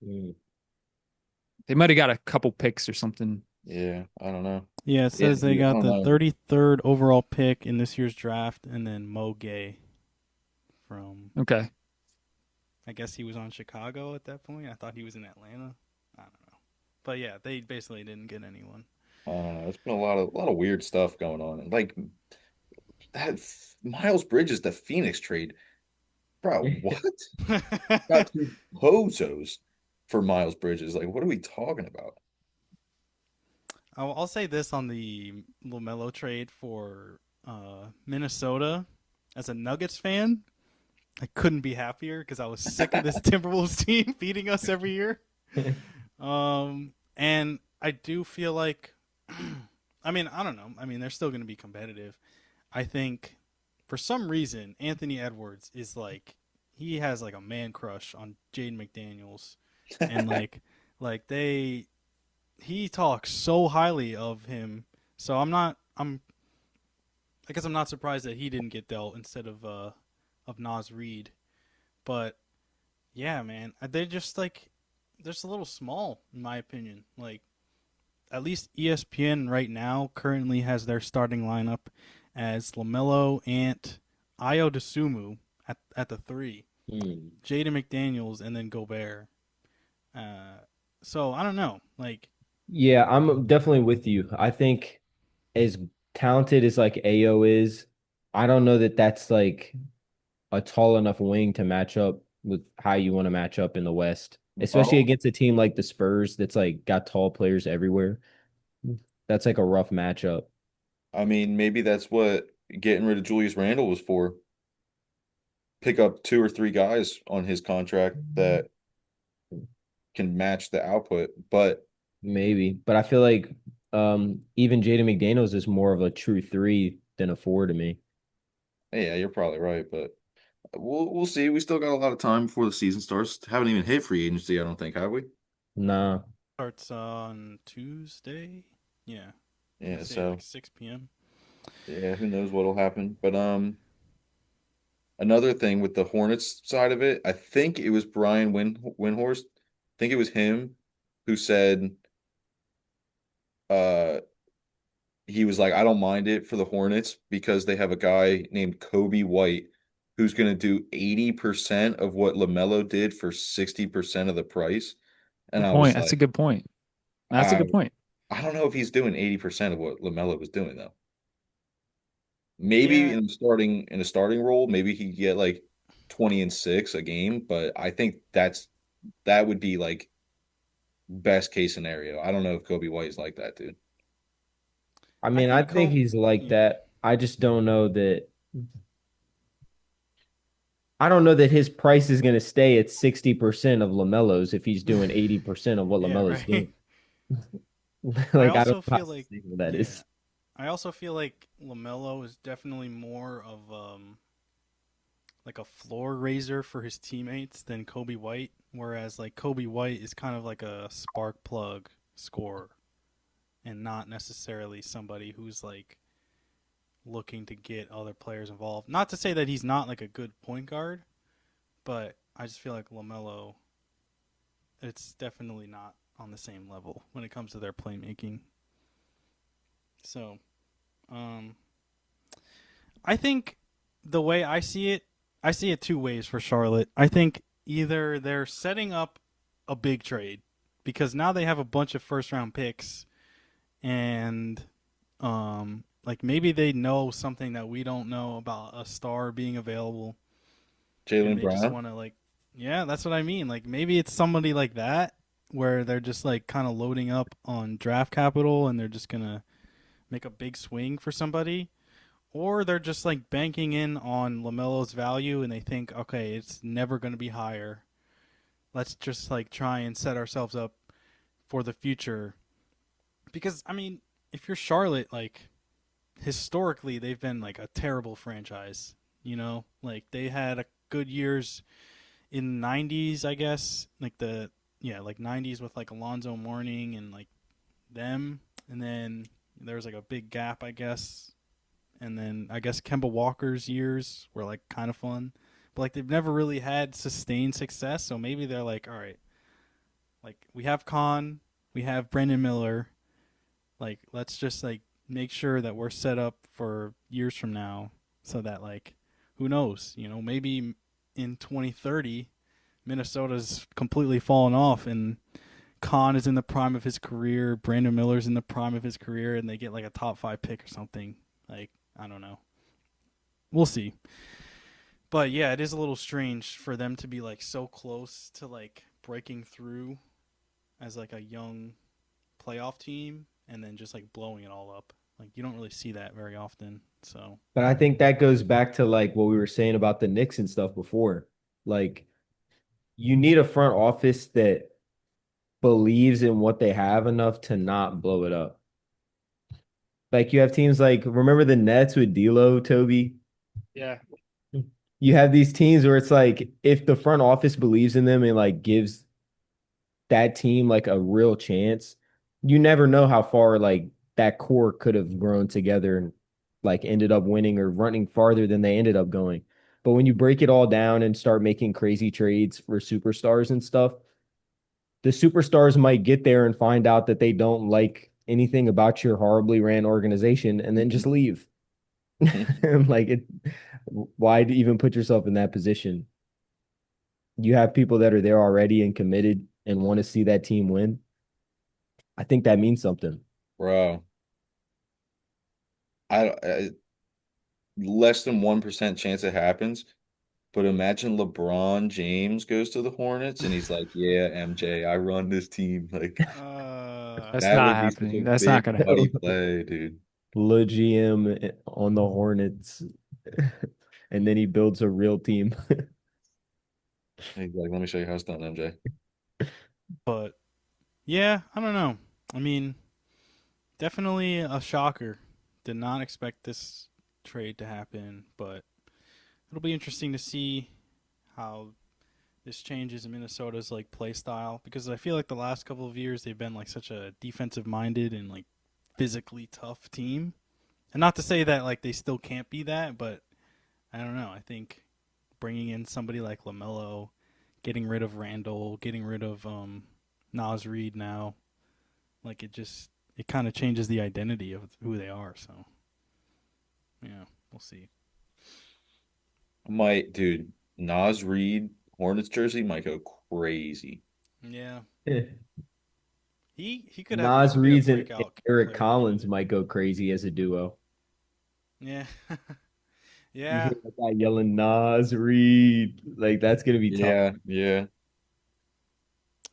Mm. They might have got a couple picks or something. Yeah, I don't know. Yeah, it Yeah, says they dude, I got don't the know. 33rd overall pick in this year's draft, and then Mo Gay from, Okay. I guess he was on Chicago at that point. I thought he was in Atlanta. I don't know. But yeah, they basically didn't get anyone. I don't know. It's been a lot of weird stuff going on. And like that Miles Bridges to Phoenix trade. Bro, what? Got two bozos for Miles Bridges. Like, what are we talking about? I'll say this on the LaMelo trade for Minnesota. As a Nuggets fan, I couldn't be happier because I was sick of this Timberwolves team beating us every year. And I do feel like, I mean, I don't know. I mean, they're still going to be competitive. I think for some reason, Anthony Edwards is like, he has like a man crush on Jaden McDaniels. And he talks so highly of him. So I guess I'm not surprised that he didn't get dealt instead of Nas Reed. But yeah, man, they're just like a little small in my opinion. Like at least ESPN right now currently has their starting lineup as LaMelo, Ant, Ayo Dosunmu at the 3, Mm. Jaden McDaniels, and then Gobert. So I don't know. Like Yeah, I'm definitely with you. I think as talented as like AO is, I don't know that that's like a tall enough wing to match up with how you want to match up in the West, especially Oh, against a team like the Spurs that's like got tall players everywhere. That's like a rough matchup. I mean, maybe that's what getting rid of Julius Randle was for. Pick up two or three guys on his contract that can match the output. But Maybe, but I feel like even Jaden McDaniels is more of a true three than a four to me. yeah, you're probably right. But we'll see. We still got a lot of time before the season starts. Haven't even hit free agency, I don't think, have we? Nah. starts on Tuesday. Yeah, Yeah, Tuesday at so like 6 p.m. yeah, who knows what'll happen. But another thing with the Hornets side of it, I think it was Brian Windhorst. I think it was him who said uh he was like, I don't mind it for the Hornets because they have a guy named Kobe White who's going to do 80% of what LaMelo did for 60% of the price. And Good I point. was That's a like, good point. That's a I good point. I don't know if he's doing 80% of what LaMelo was doing though. Maybe Yeah, in a starting role, maybe he could get like 20 and 6 a game, but I think that would be like best case scenario. I don't know if Kobe White is like that, dude. I I mean, I think think he's like Yeah, that. I just don't know that. I don't know that his price is going to stay at 60% of LaMelo's if he's doing 80% of what yeah, LaMelo's right. doing. I Like, I don't also know how feel like sustainable that yeah, is. I also feel like Lamelo is definitely more of like a floor raiser for his teammates than Kobe White, whereas like Kobe White is kind of like a spark plug scorer and not necessarily somebody who's like looking to get other players involved. Not to say that he's not like a good point guard, but I just feel like LaMelo, it's definitely not on the same level when it comes to their playmaking. So, um, I think the way I see it two ways for Charlotte. I think either they're setting up a big trade because now they have a bunch of first round picks and like maybe they know something that we don't know about a star being available and Jalen they just Brown. want to like yeah, that's what I mean. Like maybe it's somebody like that where they're just like kind of loading up on draft capital and they're just going to make a big swing for somebody or they're just like banking in on LaMelo's value and they think okay, it's never going to be higher. let's just like try and set ourselves up for the future. Because I mean, if you're Charlotte, like historically they've been like a terrible franchise. You know, like they had a good years in the '90s, I guess, like like '90s with like Alonzo Mourning and like them, and then there was like a big gap, I guess, and then I guess Kemba Walker's years were like kind of fun, but like they've never really had sustained success. So maybe they're like, all right, like we have Khan, we have Brandon Miller, like let's just like make sure that we're set up for years from now, so that like who knows, maybe in 2030 Minnesota's completely fallen off and Khan is in the prime of his career, Brandon Miller's in the prime of his career, and they get like a top 5 pick or something. Like, I don't know. We'll see. But yeah, it is a little strange for them to be like so close to like breaking through as like a young playoff team and then just like blowing it all up. Like you don't really see that very often. So But I think that goes back to like what we were saying about the Knicks and stuff before. Like you need a front office that believes in what they have enough to not blow it up. Like you have teams like remember the Nets with D'Lo, Toby? Yeah. You have these teams where it's like if the front office believes in them and like gives that team like a real chance, you never know how far like that core could have grown together and like ended up winning or running farther than they ended up going. But when you break it all down and start making crazy trades for superstars and stuff, the superstars might get there and find out that they don't like anything about your horribly ran organization and then just leave. Like it, why even put yourself in that position? You have people that are there already and committed and want to see that team win. I think that means something. Bro, I less than 1% chance it happens. But imagine LeBron James goes to the Hornets and he's like, "Yeah, MJ, I run this team." Like That's that not would be such happening. a That's not big gonna money happen. play, dude. Le GM on the Hornets, and then he builds a real team. He's like, "Let me show you how it's done, MJ." but yeah, I don't know. I mean, definitely a shocker. Did not expect this trade to happen, but it'll be interesting to see how this changes in Minnesota's like play style because I feel like the last couple of years they've been like such a defensive minded and like physically tough team. And not to say that like they still can't be that, but I don't know. I think bringing in somebody like LaMelo, getting rid of Randall, getting rid of Nas Reed now, like it kind of changes the identity of who they are. So yeah, we'll see. Dude, Nas Reed, Hornets jersey might go crazy. Yeah, he could have he Nas could be a Reed and breakout Eric player Collins candidate. might go crazy as a duo. Yeah, You yeah. hear that guy yelling Nas Reed, like that's gonna be tough. Yeah, yeah.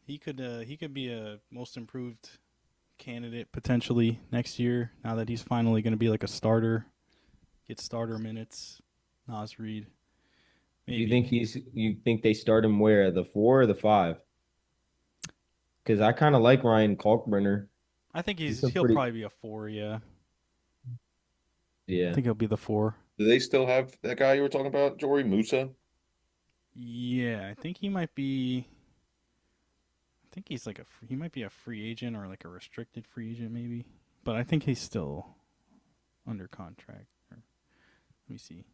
He could be a most improved candidate potentially next year. Now that he's finally going to be like a starter, get starter minutes. Nas Reed, maybe. You think they start him where, the 4 or the 5? Because I kind of like Ryan Kalkbrenner. I think He's a he'll pretty probably be a 4. Yeah, I yeah. think he'll be the 4. Do they still have that guy you were talking about, Jorie Musa? Yeah, I think he might be. I think he's like he might be a free agent or like a restricted free agent maybe. But I think he's still under contract. Let me see.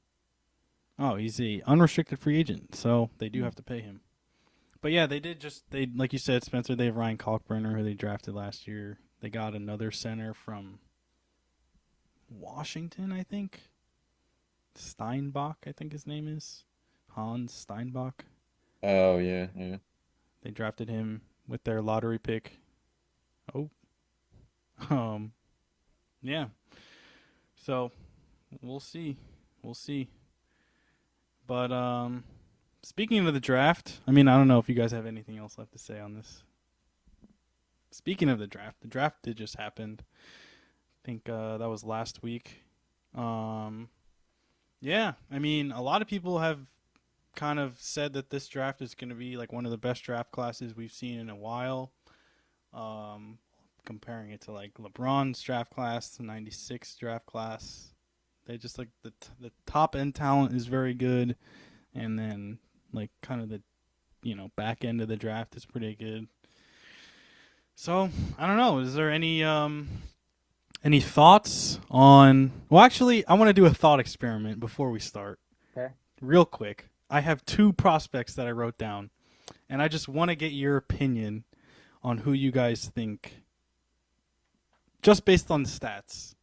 Oh, he's a unrestricted free agent, so they do have to pay him. But yeah, they like you said, Spencer. They have Ryan Kalkbrenner, who they drafted last year. They got another center from Washington, I think. Steinbach, I think his name is Hans Steinbach. Oh yeah, yeah. They drafted him with their lottery pick. Oh, um, yeah. So we'll see, we'll see. But speaking of the draft, I mean, I don't know if you guys have anything else left to say on this. Speaking of the draft did just happen. I think that was last week. Yeah, I mean, a lot of people have kind of said that this draft is going to be like one of the best draft classes we've seen in a while. Comparing it to like LeBron's draft class, the '96 draft class, they just like the top end talent is very good, and then like kind of the back end of the draft is pretty good. So I don't know. Is there any thoughts on? Well, actually, I want to do a thought experiment before we start. Okay. Real quick. I have 2 prospects that I wrote down, and I just want to get your opinion on who you guys think, just based on the stats,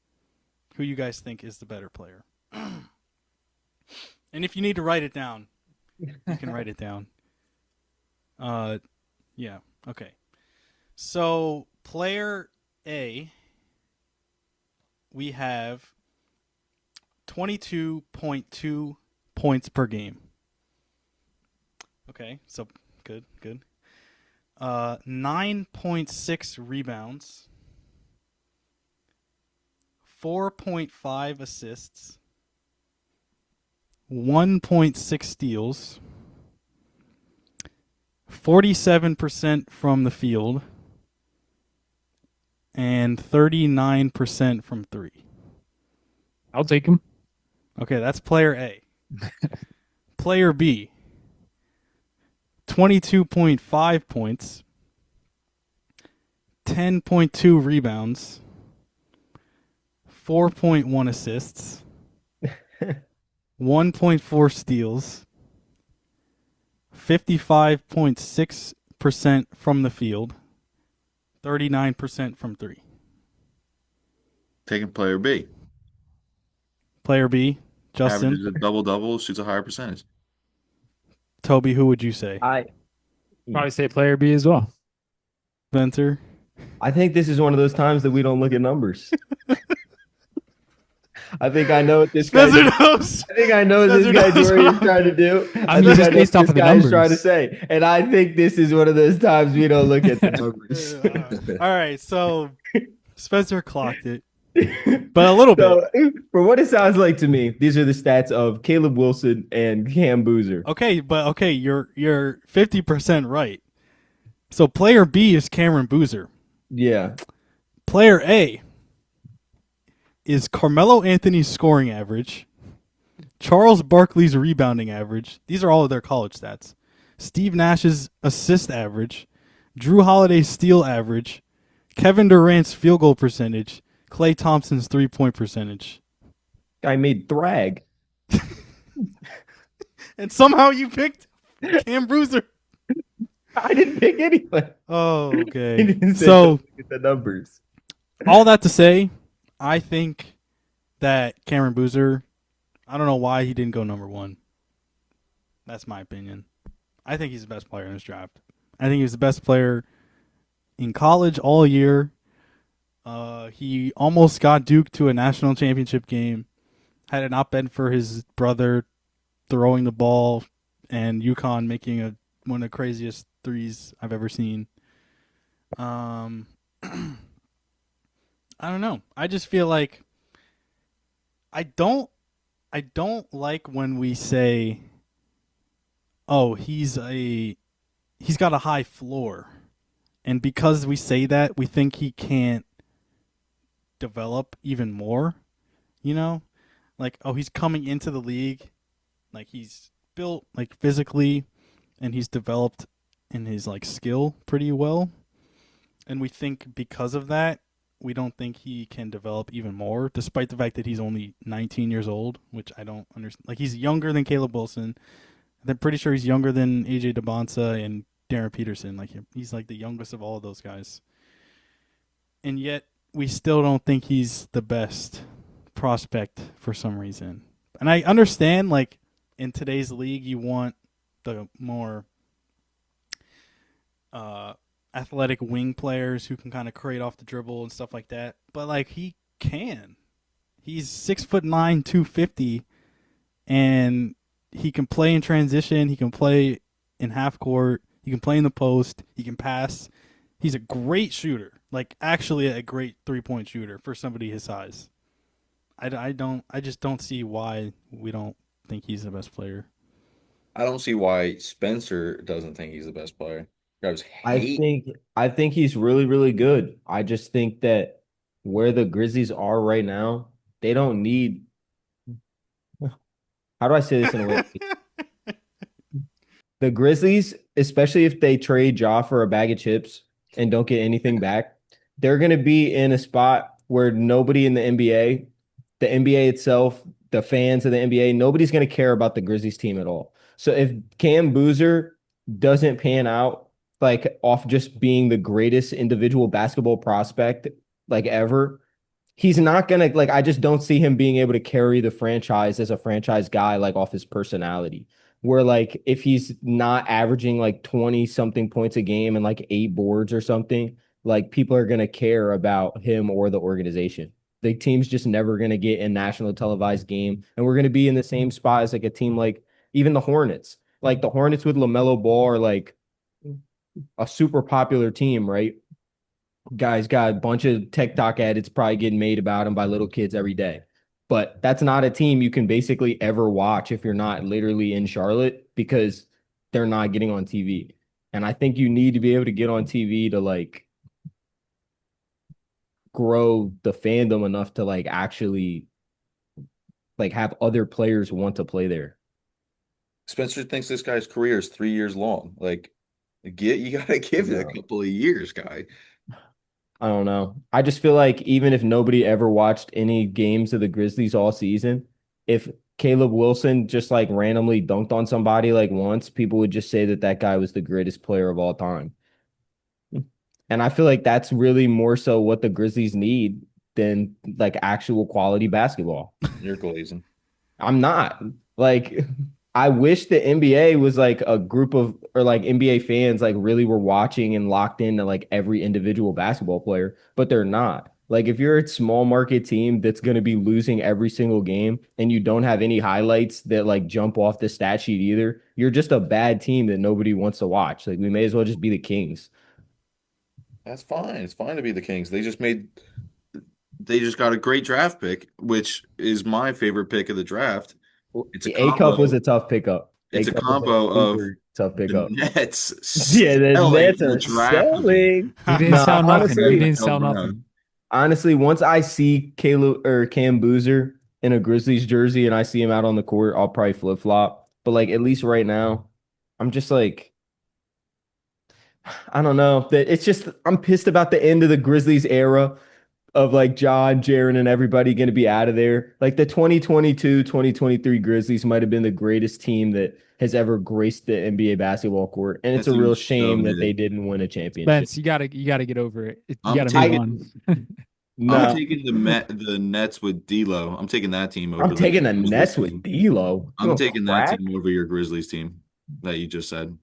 who you guys think is the better player. And if you need to write it down, you can write it down. Yeah. Okay. So, player A, we have 22.2 points per game. Okay, so good. 9.6 rebounds, 4.5 assists, 1.6 steals, 47% from the field, and 39% from 3. I'll take him. Okay, that's player A. Player B, 22.5 points, 10.2 rebounds, 4.1 assists, 1.4 steals, 55.6% from the field, 39% from 3. Taking player B. Player B, Justin. Averages a double-double, shoots a higher percentage. Toby, who would you say? Probably say player B as well. Spencer? I think this is one of those times that we don't look at numbers. I think I know what this guy. Spencer knows. I think I know what Spencer this guy knows Jorie what is trying to do. I mean, just based off of the is trying numbers. to say, and I think this is one of those times we don't look at the numbers. All right, so Spencer clocked it, but a little bit. So, for what it sounds like to me, these are the stats of Caleb Wilson and Cam Boozer. Okay, you're 50% right. So player B is Cameron Boozer. Yeah. Player A is Carmelo Anthony's scoring average, Charles Barkley's rebounding average. These are all of their college stats. Steve Nash's assist average, Drew Holiday's steal average, Kevin Durant's field goal percentage, Klay Thompson's 3-point percentage. Guy made Thrag. And somehow you picked Cam Boozer. I didn't pick anyone. Oh, He okay. didn't say So look at the numbers. all that to say, I think that Cameron Boozer, I don't know why he didn't go number 1. That's my opinion. I think he's the best player in this draft. I think he was the best player in college all year. He almost got Duke to a national championship game. Had it not been for his brother throwing the ball and UConn making one of the craziest threes I've ever seen. I don't know. I just feel like I don't like when we say, "Oh, he's got a high floor." And because we say that, we think he can't develop even more, Like, oh, he's coming into the league, like he's built like physically and he's developed in his like skill pretty well. And we think because of that, we don't think he can develop even more, despite the fact that he's only 19 years old, which I don't understand. Like, he's younger than Caleb Wilson. I'm pretty sure he's younger than AJ DeBonsa and Darren Peterson. Like, he's like the youngest of all of those guys. And yet, we still don't think he's the best prospect for some reason. And I understand, like, in today's league, you want the more athletic wing players who can kind of create off the dribble and stuff like that. But, like, he can. He's 6'9", 250, and he can play in transition. He can play in half court. He can play in the post. He can pass. He's a great shooter. Like, actually a great three-point shooter for somebody his size. I just don't see why we don't think he's the best player. I don't see why Spencer doesn't think he's the best player. Guys I hate. think I think he's really, really good. I just think that where the Grizzlies are right now, they don't need. How do I say this in a way? The Grizzlies, especially if they trade Ja for a bag of chips and don't get anything back, they're going to be in a spot where nobody in the NBA itself, the fans of the NBA, nobody's going to care about the Grizzlies team at all. So if Cam Boozer doesn't pan out, like off just being the greatest individual basketball prospect like ever, he's not gonna like I just don't see him being able to carry the franchise as a franchise guy like off his personality. Where like if he's not averaging like 20 something points a game and like 8 boards or something, like people are gonna care about him or the organization. The team's just never gonna get a national televised game, and we're gonna be in the same spot as like a team like even the Hornets. Like the Hornets with LaMelo Ball are like a super popular team, right? Guy's got a bunch of TikTok edits probably getting made about him by little kids every day. But that's not a team you can basically ever watch if you're not literally in Charlotte because they're not getting on TV. And I think you need to be able to get on TV to like grow the fandom enough to like actually like have other players want to play there. Spencer thinks this guy's career is 3 years long. Like, you gotta give it a No. couple of years, guy. I don't know. I just feel like even if nobody ever watched any games of the Grizzlies all season, if Caleb Wilson just like randomly dunked on somebody like once, people would just say that that guy was the greatest player of all time. And I feel like that's really more so what the Grizzlies need than like actual quality basketball. You're glazing. I'm not. Like, I wish the NBA was like a group of, or like NBA fans like really were watching and locked into like every individual basketball player, but they're not. Like, if you're a small market team that's going to be losing every single game and you don't have any highlights that like jump off the stat sheet either, you're just a bad team that nobody wants to watch. Like, we may as well just be the Kings. That's fine. It's fine to be the Kings. They just got a great draft pick, which is my favorite pick of the draft. It's a A Cup was combo. a tough pickup. A It's a Cup was a combo of super tough the pickup. Nets Yeah, the selling Nets the are draft. selling. We didn't No, sell nothing. We honestly, didn't sell nothing. honestly, once I see Caleb or Cam Boozer in a Grizzlies jersey and I see him out on the court, I'll probably flip flop. But like at least right now, I'm just like I don't know. That it's just I'm pissed about the end of the Grizzlies era of like John, Jaren, and everybody going to be out of there. Like the 2022, 2023 Grizzlies might have been the greatest team that has ever graced the NBA basketball court. And it's That a real seems so shame that they mid. didn't win a championship. Spence, you gotta get over it. You I'm gotta move taking on. I'm No, taking the Nets with D'Lo. I'm taking that team over I'm the taking the Grizzlies Nets with team. D'Lo. You I'm gonna taking that crack? team over your Grizzlies team that you just said.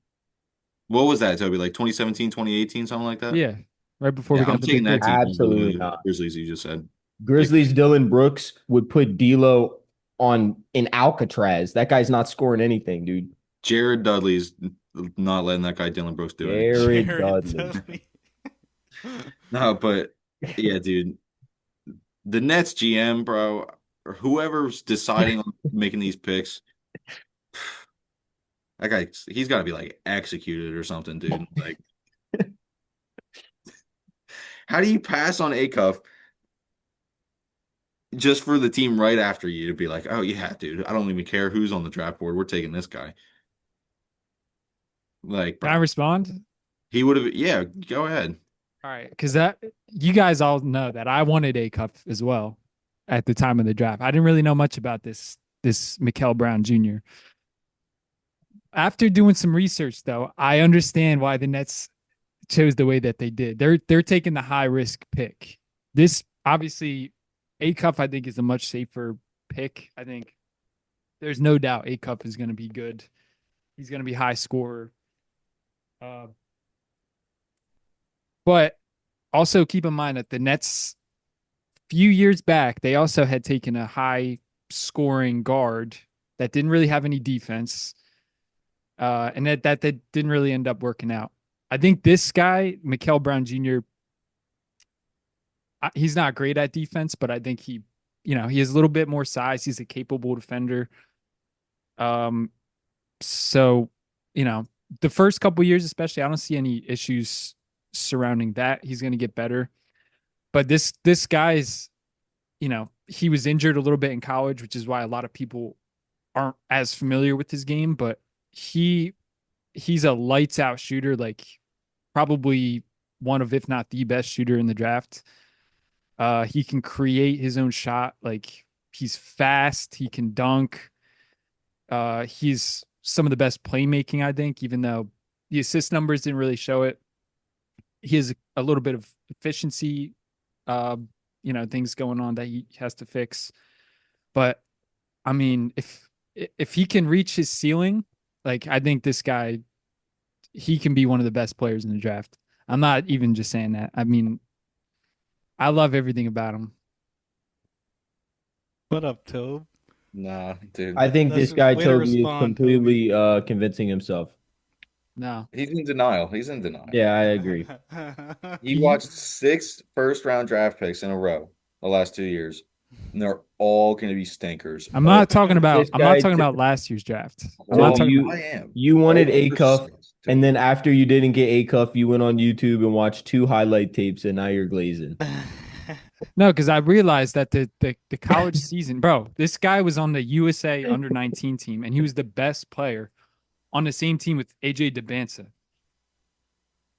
What was that, Toby? Like 2017, 2018, something like that? Yeah, right before we Yeah, got I'm the taking big that three. team over Absolutely the not. Grizzlies you just said. Grizzlies Dylan Brooks would put D'Lo on in Alcatraz. That guy's not scoring anything, dude. Jared Dudley's not letting that guy Dylan Brooks do anything. Jared Jared Dudley. Dudley. No, but yeah, dude. The Nets GM, bro, or whoever's deciding on making these picks, that guy, he's got to be like executed or something, dude. Like, how do you pass on Acuff just for the team right after you to be like, oh yeah, dude, I don't even care who's on the draft board. We're taking this guy. Like, Can I bro, respond? he would have. Yeah, go ahead. All right, because that you guys all know that I wanted a cup as well at the time of the draft. I didn't really know much about this Mikael Brown Jr. After doing some research, though, I understand why the Nets chose the way that they did. They're taking the high risk pick. This obviously A Cup I think is a much safer pick. I think there's no doubt A Cup is going to be good. He's going to be high scorer. But also keep in mind that the Nets few years back they also had taken a high scoring guard that didn't really have any defense. And that didn't really end up working out. I think this guy, Mikael Brown Jr., he's not great at defense, but I think he has a little bit more size. He's a capable defender. So, the first couple years, especially, I don't see any issues surrounding that. He's going to get better. But this guy's, he was injured a little bit in college, which is why a lot of people aren't as familiar with his game. But he's a lights out shooter, like probably one of, if not the best shooter in the draft. He can create his own shot. Like he's fast. He can dunk. He's some of the best playmaking, I think, even though the assist numbers didn't really show it. He has a little bit of efficiency, things going on that he has to fix. But I mean, if he can reach his ceiling, like I think this guy, he can be one of the best players in the draft. I'm not even just saying that. I mean, I love everything about him. What up, Tobe? Nah, dude. I think That's this guy way to Toby is respond, completely convincing himself. No, He's in denial. He's in denial. Yeah, I agree. He watched 6 first-round draft picks in a row the last 2 years, and they're all going to be stinkers. I'm not talking about. This I'm not guy talking t- about last year's draft. I'm Well, not talking you- about. I am. You wanted All A the cuff, sucks, dude. and then after you didn't get A cuff, you went on YouTube and watched 2 highlight tapes, and now you're glazing. No, because I realized that the college season, bro, this guy was on the USA under-19 team, and he was the best player on the same team with AJ DeBansa.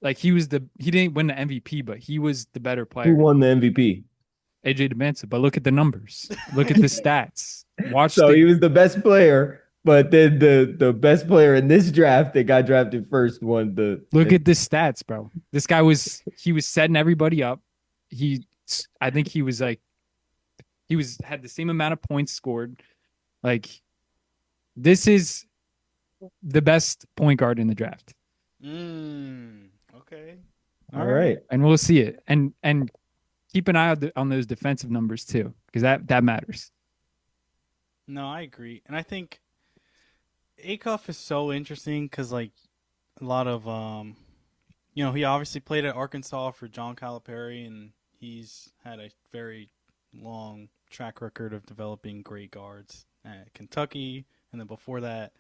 Like he didn't win the MVP, but he was the better player. Who won the MVP? AJ DeBansa. But look at the numbers. Look at the stats. Watch So he was the best player, but then the best player in this draft that got drafted first won the. look at the stats, bro. This guy was setting everybody up. I think he was like had the same amount of points scored. Like this is the best point guard in the draft. Okay. All right. And we'll see it. And keep an eye on those defensive numbers too, because that matters. No, I agree, and I think Acuff is so interesting because like a lot of he obviously played at Arkansas for John Calipari, and he's had a very long track record of developing great guards at Kentucky, and then before that,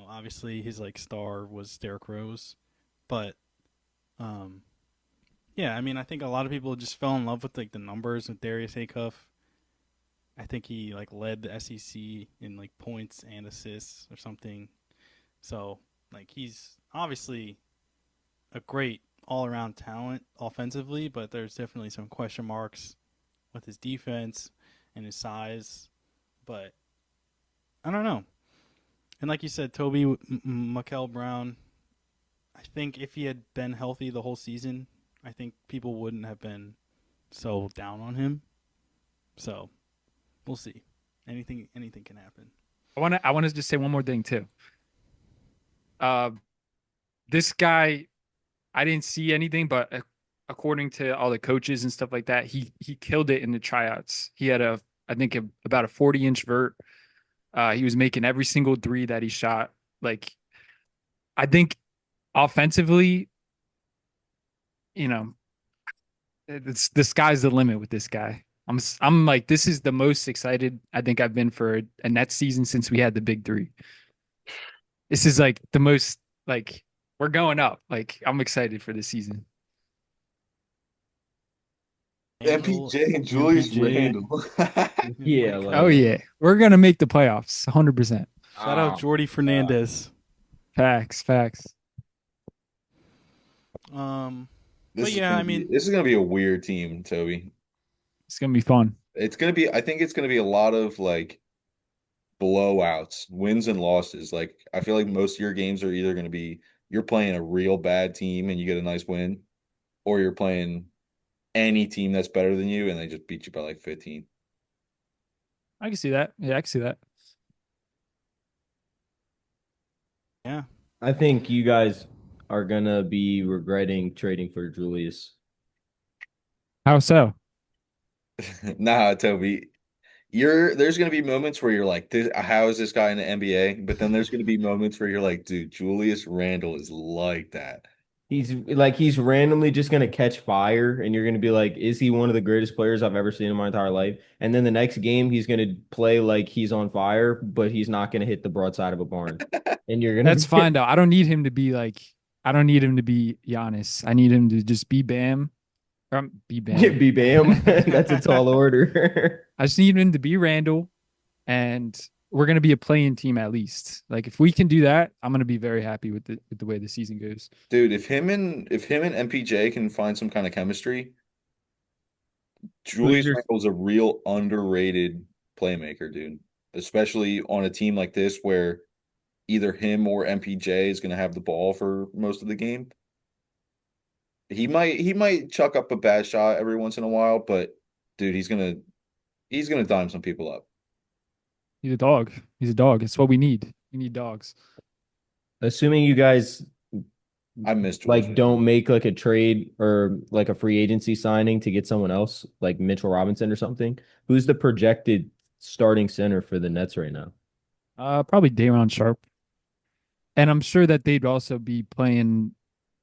obviously his like star was Derrick Rose, but yeah, I mean, I think a lot of people just fell in love with like the numbers with Darius Acuff. I think he like led the SEC in like points and assists or something. So like he's obviously a great all-around talent offensively, but there's definitely some question marks with his defense and his size. But I don't know. And like you said, Toby Mikel Brown, I think if he had been healthy the whole season, I think people wouldn't have been so down on him. So we'll see. Anything can happen. I want to just say one more thing too. This guy, I didn't see anything, but according to all the coaches and stuff like that, he killed it in the tryouts. He had about a 40-inch vert. He was making every single three that he shot. Like, I think offensively, it's the sky's the limit with this guy. I'm like, this is the most excited I think I've been for a Nets season since we had the big three. This is like the most, like, we're going up. Like, I'm excited for this season. MPJ and Julius Randle. Yeah. Like, Oh yeah, we're gonna make the playoffs, 100%. Shout out Jordy Fernandez. Facts. But yeah, I mean, this is gonna be a weird team, Toby. It's gonna be fun. It's gonna be. I think it's gonna be a lot of like blowouts, wins and losses. Like I feel like most of your games are either gonna be you're playing a real bad team and you get a nice win, or you're playing any team that's better than you and they just beat you by like 15. I can see that. Yeah, I can see that. yeah. I think you guys are gonna be regretting trading for Julius. How so? Nah, Toby. There's gonna be moments where you're like, how is this guy in the NBA? But then there's gonna be moments where you're like, dude, Julius Randle is like that. He's randomly just gonna catch fire, and you're gonna be like, is he one of the greatest players I've ever seen in my entire life? And then the next game he's gonna play like he's on fire, but he's not gonna hit the broadside of a barn. And you're gonna That's fine though. I don't need him to be like. I don't need him to be Giannis. I need him to just be Bam. Be Bam. be Bam. That's a tall order. I just need him to be Randall, and we're gonna be a playing team at least. Like if we can do that, I'm gonna be very happy with the way the season goes. Dude, if him and MPJ can find some kind of chemistry, Julius your- Randle's a real underrated playmaker, dude. Especially on a team like this where either him or MPJ is going to have the ball for most of the game. He might chuck up a bad shot every once in a while, but dude, he's gonna dime some people up. He's a dog. He's a dog. It's what we need. We need dogs. Assuming you guys I miss Julius. like don't make like a trade or like a free agency signing to get someone else, like Mitchell Robinson or something. Who's the projected starting center for the Nets right now? Probably Dayron Sharp. And I'm sure that they'd also be playing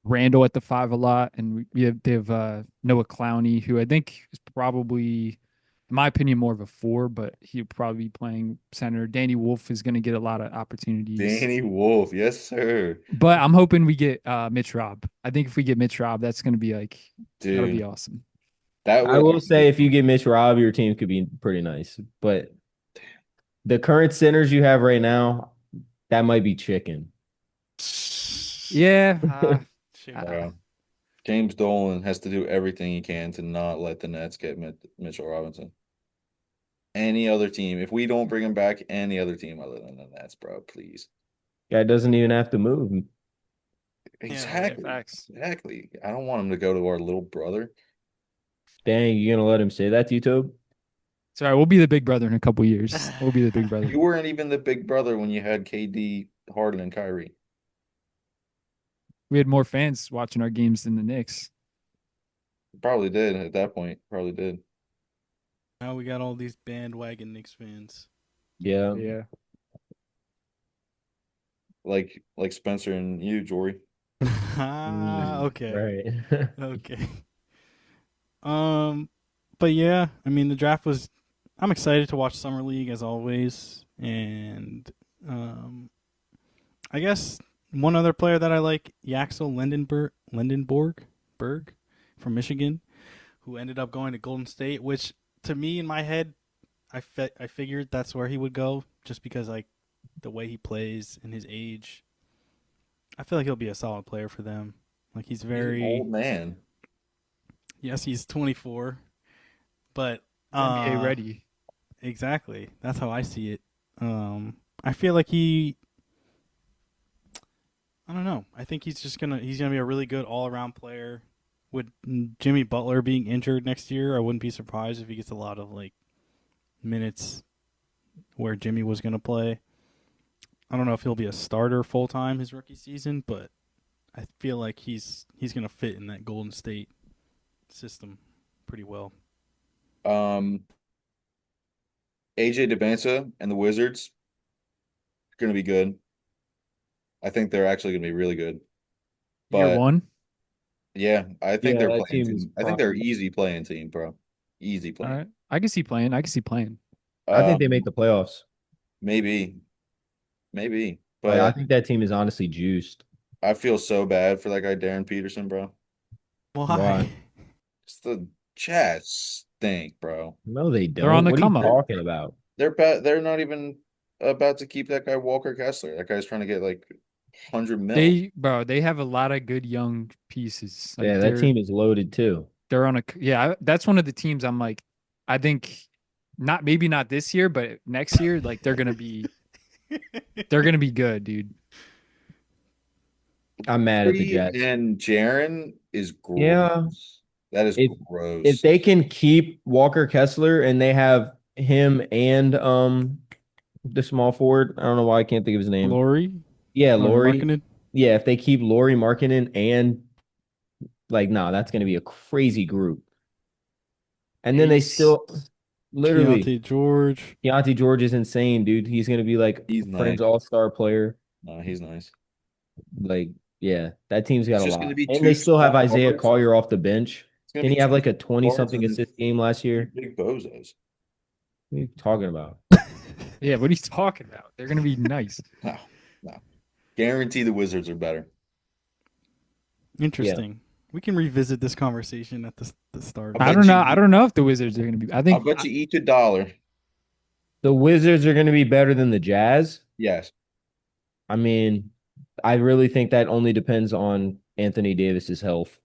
Randall at the 5 a lot. And they have Noah Clowney, who I think is probably, in my opinion, more of a 4, but he'll probably be playing center. Danny Wolf is going to get a lot of opportunities. Danny Wolf, yes, sir. But I'm hoping we get Mitch Rob. I think if we get Mitch Rob, that's going to be like, that'll be Dude, awesome. that I will say if you get Mitch Rob, your team could be pretty nice. But the current centers you have right now, that might be chicken. Yeah. Bro, James Dolan has to do everything he can to not let the Nets get Mitchell Robinson. Any other team, if we don't bring him back, any other team other than the Nets, bro, please. Guy doesn't even have to move. Exactly. facts. Exactly. I don't want him to go to our little brother. Dang, you gonna let him say that to you, Tobe? Sorry, we'll be the big brother in a couple years. We'll be the big brother. You weren't even the big brother when you had KD, Harden, and Kyrie. We had more fans watching our games than the Knicks. Probably did at that point. Probably did. Now we got all these bandwagon Knicks fans. Yeah. Yeah. Like Spencer and you, Jorie. Okay. Right. Okay. But yeah, I mean the draft was. I'm excited to watch Summer League as always, and I guess one other player that I like, Yaxel Lindenberg from Michigan, who ended up going to Golden State, which to me in my head, I figured that's where he would go just because like the way he plays and his age. I feel like he'll be a solid player for them. Like he's He's an very old man. Yes, he's 24, but NBA ready. exactly. That's how I see it. I feel like I don't know. I think he's gonna be a really good all around player. With Jimmy Butler being injured next year, I wouldn't be surprised if he gets a lot of like minutes where Jimmy was gonna play. I don't know if he'll be a starter full time his rookie season, but I feel like he's gonna fit in that Golden State system pretty well. AJ DeBanza and the Wizards are going to be good. I think they're actually going to be really good. Year But 1. yeah, I think Yeah, they're that playing team is team. I think they're probably- easy playing team, bro. Easy All playing. right. I can see playing. I think they make the playoffs. Maybe. Like, But I think that team is honestly juiced. I feel so bad for that guy Darren Peterson, bro. Why? It's the Jazz stink, bro. No, they don't. They're on the What come are you up. talking about? They're not even about to keep that guy Walker Kessler. That guy's trying to get like 100 mil. They have a lot of good young pieces. Like Yeah, that team is loaded too. They're on that's one of the teams I'm like, I think maybe not this year, but next year, like they're gonna be good, dude. I'm mad at the Bree Jets. and Jaren is gross. Yeah. That is If- gross. If they can keep Walker Kessler and they have him and the small forward, I don't know why I can't think of his name. Laurie, Yeah, Laurie. Markkanen? Yeah, if they keep Laurie Markkinen and that's going to be a crazy group. And then they still literally Keontae George is insane, dude. He's going to be like He's Friends nice. All-Star player. No, he's nice. Like Yeah, that team's got It's a just lot. going to be And two they still have small Isaiah guards. Collier off the bench. It's going to Didn't be he have two like a small guards 20-something and assist game last year? big bozos. What are you talking about? Yeah, what are you talking about? They're gonna be nice. No, no. Guarantee the Wizards are better. Interesting. We can revisit this conversation at the start. I I bet don't know. you- I don't know if the Wizards are gonna be. I I'll think bet you each $1. The Wizards are going to be better than the Jazz. Yes. I mean, I really think that only depends on Anthony Davis's health.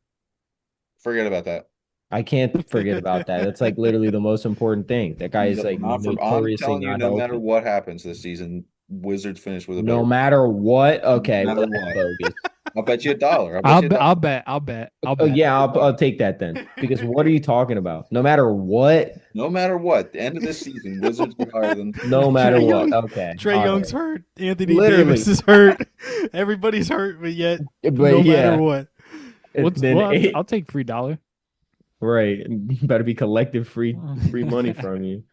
Forget about that. I can't forget about that. That's like literally the most important thing. That guy is like I'm notoriously telling you, not no matter healthy. what happens this season, Wizards finish with a No better. matter what. Okay, No well, matter that's what. bogus. I'll bet you $1. I'll you bet. $1. I'll bet. I'll Oh bet. yeah, I'll take that then. Because what are you talking about? No matter what. No matter what, the end of this season, Wizards get higher than. No matter Trae what. Young- Okay. Trey all Young's right. hurt. Anthony Literally. Davis is hurt. Everybody's hurt, but yet But no yeah, matter what. then I'll take $3. right. Better be collecting free money from you.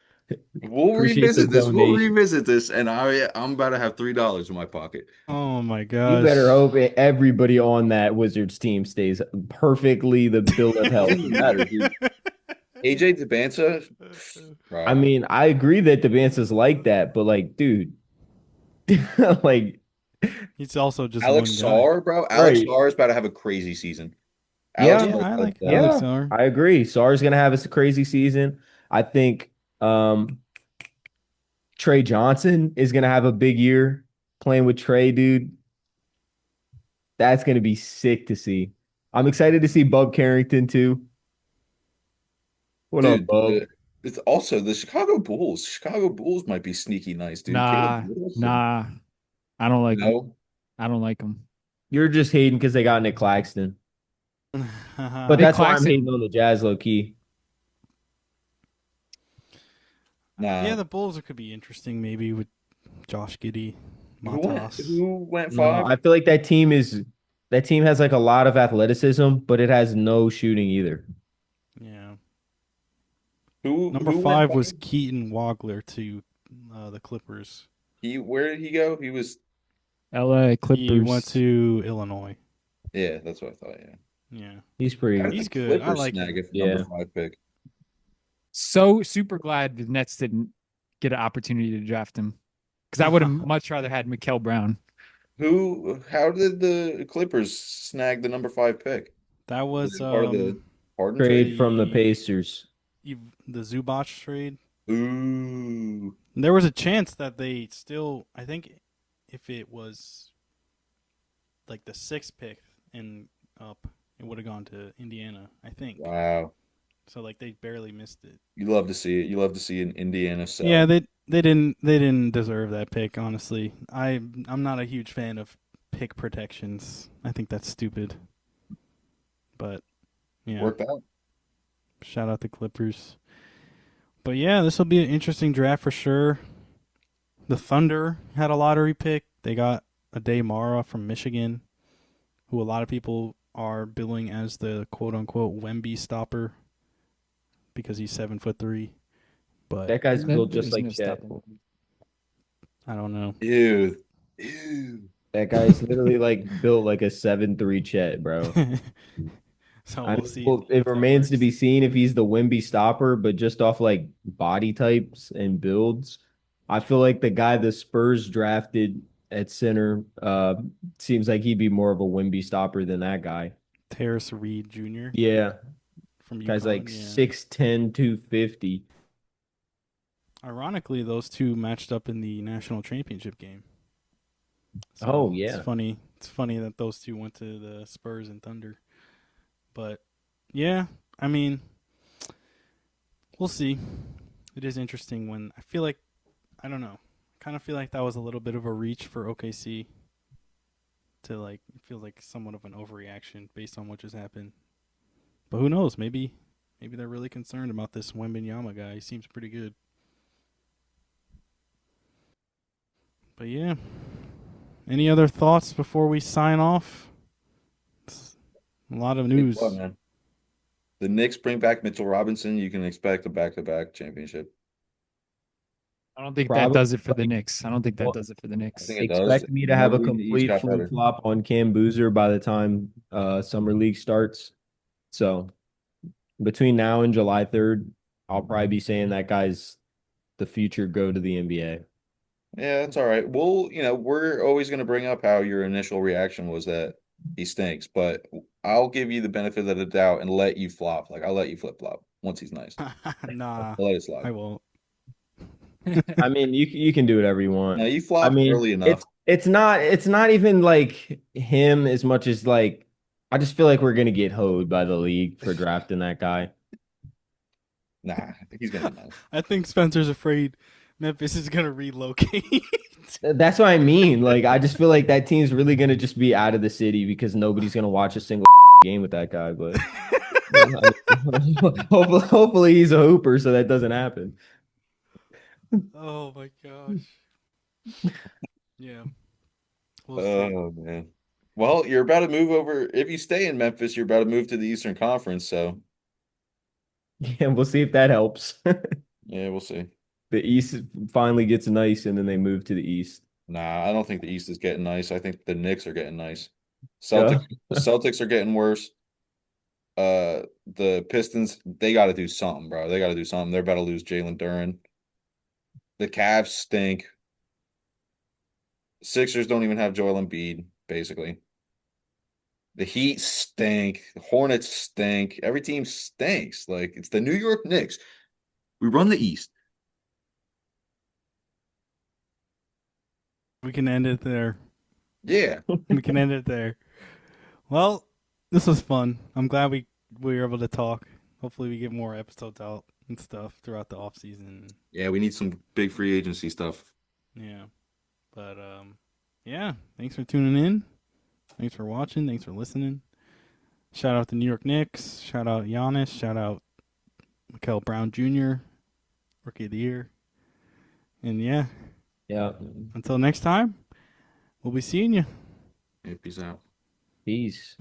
We'll Appreciate revisit the this. We'll donation. revisit this, and I'm about to have $3 in my pocket. Oh my gosh. You better hope everybody on that Wizards team stays perfectly the build of health. Doesn't matter, dude. AJ DeBanza, bro. I mean, I agree that Devance's like that, but like, dude, like, He's also just Alex one guy. Sarr, bro. Alex Right. Sarr is about to have a crazy season. Yeah. Alex Yeah, Sarr I is like about to- Alex Sarr. I agree. Sarr's gonna have a crazy season. I think Trey Johnson is gonna have a big year playing with Trey, dude. That's gonna be sick to see. I'm excited to see Bub Carrington too. What up, Dude, Bub? it's also the Chicago Bulls. Chicago Bulls might be sneaky nice, dude. Nah, Caleb Wilson. nah. I don't like them. No. I don't like them. You're just hating because they got Nick Claxton. But But that's why I'm Claxton- hating on the Jazz low key. Nah. yeah, the Bulls could be interesting maybe with Josh Giddey, Who went, Matas. who went No, 5? I feel like that team has like a lot of athleticism, but it has no shooting either. Yeah. Who Number who 5 went was Keaton Wagler to the Clippers. Where did he go? He was. LA Clippers. He went to Illinois. Yeah, that's what I thought. Yeah. Yeah. He's pretty How did He's the good. I Clippers like snag him. if Yeah. number 5 pick. So super glad the Nets didn't get an opportunity to draft him because I would have much rather had Mikael Brown. How did the Clippers snag the number 5 pick? That was Was it part of the Harden Trade from the the- Pacers. the Zubac trade. Ooh. There was a chance that they still, I think, if it was like the 6th pick and up, it would have gone to Indiana. I think. Wow. So like they barely missed it. You love to see it. You love to see an Indiana sell. Yeah, they didn't deserve that pick. Honestly, I'm not a huge fan of pick protections. I think that's stupid. But yeah, Worked out. shout out the Clippers. But yeah, this will be an interesting draft for sure. The Thunder had a lottery pick. They got Ade Mara from Michigan, who a lot of people are billing as the quote unquote Wemby stopper because he's 7'3". But That guy's built just There's like no Chet. stopping. I don't know. Ew. Ew. That guy's literally like built like a 7'3" Chet, bro. So I we'll mean, see. well, if it that remains to works. be seen if he's the Wimby stopper, but just off like body types and builds, I feel like the guy the Spurs drafted at center seems like he'd be more of a Wimby stopper than that guy. Terrace Reed Jr. Yeah, from UConn. guy's like yeah. 6'10", 250. Ironically, those two matched up in the national championship game. Oh, yeah. It's funny. It's funny that those two went to the Spurs and Thunder. But yeah, I mean, we'll see. It is interesting when I feel like I don't know. I kind of feel like that was a little bit of a reach for OKC. To like, it feels like somewhat of an overreaction based on what just happened. But who knows? Maybe they're really concerned about this Wembanyama guy. He seems pretty good. But yeah. Any other thoughts before we sign off? It's a lot of news. Big plug, man. The Knicks bring back Mitchell Robinson. You can expect a back-to-back championship. I don't think that Probably, does it for the like, Knicks. I don't think that well, does it for the Knicks. think it does. expect me to The have a more the East complete got better. flip flop on Cam Boozer by the time summer league starts. So between now and July 3rd, I'll probably be saying that guy's the future go to the NBA. Yeah, that's all right. Well, we're always going to bring up how your initial reaction was that he stinks, but I'll give you the benefit of the doubt and let you flop. Like, I'll let you flip flop once he's nice. Nah, I'll let it I slide. won't. I mean, you can do whatever you want. No, you I flopped mean, early enough. it's not even like him as much as like I just feel like we're gonna get hoed by the league for drafting that guy. Nah, I think he's going to be nice. I think Spencer's afraid Memphis is gonna relocate. That's what I mean. Like I just feel like that team's really gonna just be out of the city because nobody's gonna watch a single game with that guy. But hopefully he's a hooper, so that doesn't happen. Oh my gosh. Yeah. We'll see. Oh, man. Well, you're about to move over. If you stay in Memphis, you're about to move to the Eastern Conference. So, Yeah, we'll see if that helps. yeah, we'll see. The East finally gets nice, and then they move to the East. Nah, I don't think the East is getting nice. I think the Knicks are getting nice. Yeah. The Celtics are getting worse. The Pistons, they got to do something, bro. They got to do something. They're about to lose Jalen Duren. The Cavs stink. Sixers don't even have Joel Embiid, basically. The Heat stink. The Hornets stink. Every team stinks. Like, it's the New York Knicks. We run the East. We can end it there. Yeah. We can end it there. Well, this was fun. I'm glad we were able to talk. Hopefully we get more episodes out and stuff throughout the off season. Yeah, we need some big free agency stuff. Yeah. But yeah, thanks for tuning in. Thanks for watching. Thanks for listening. Shout out the New York Knicks. Shout out Giannis. Shout out Mikael Brown Jr., Rookie of the Year. And yeah, Yeah. until next time, we'll be seeing you. Yeah, peace out. Peace.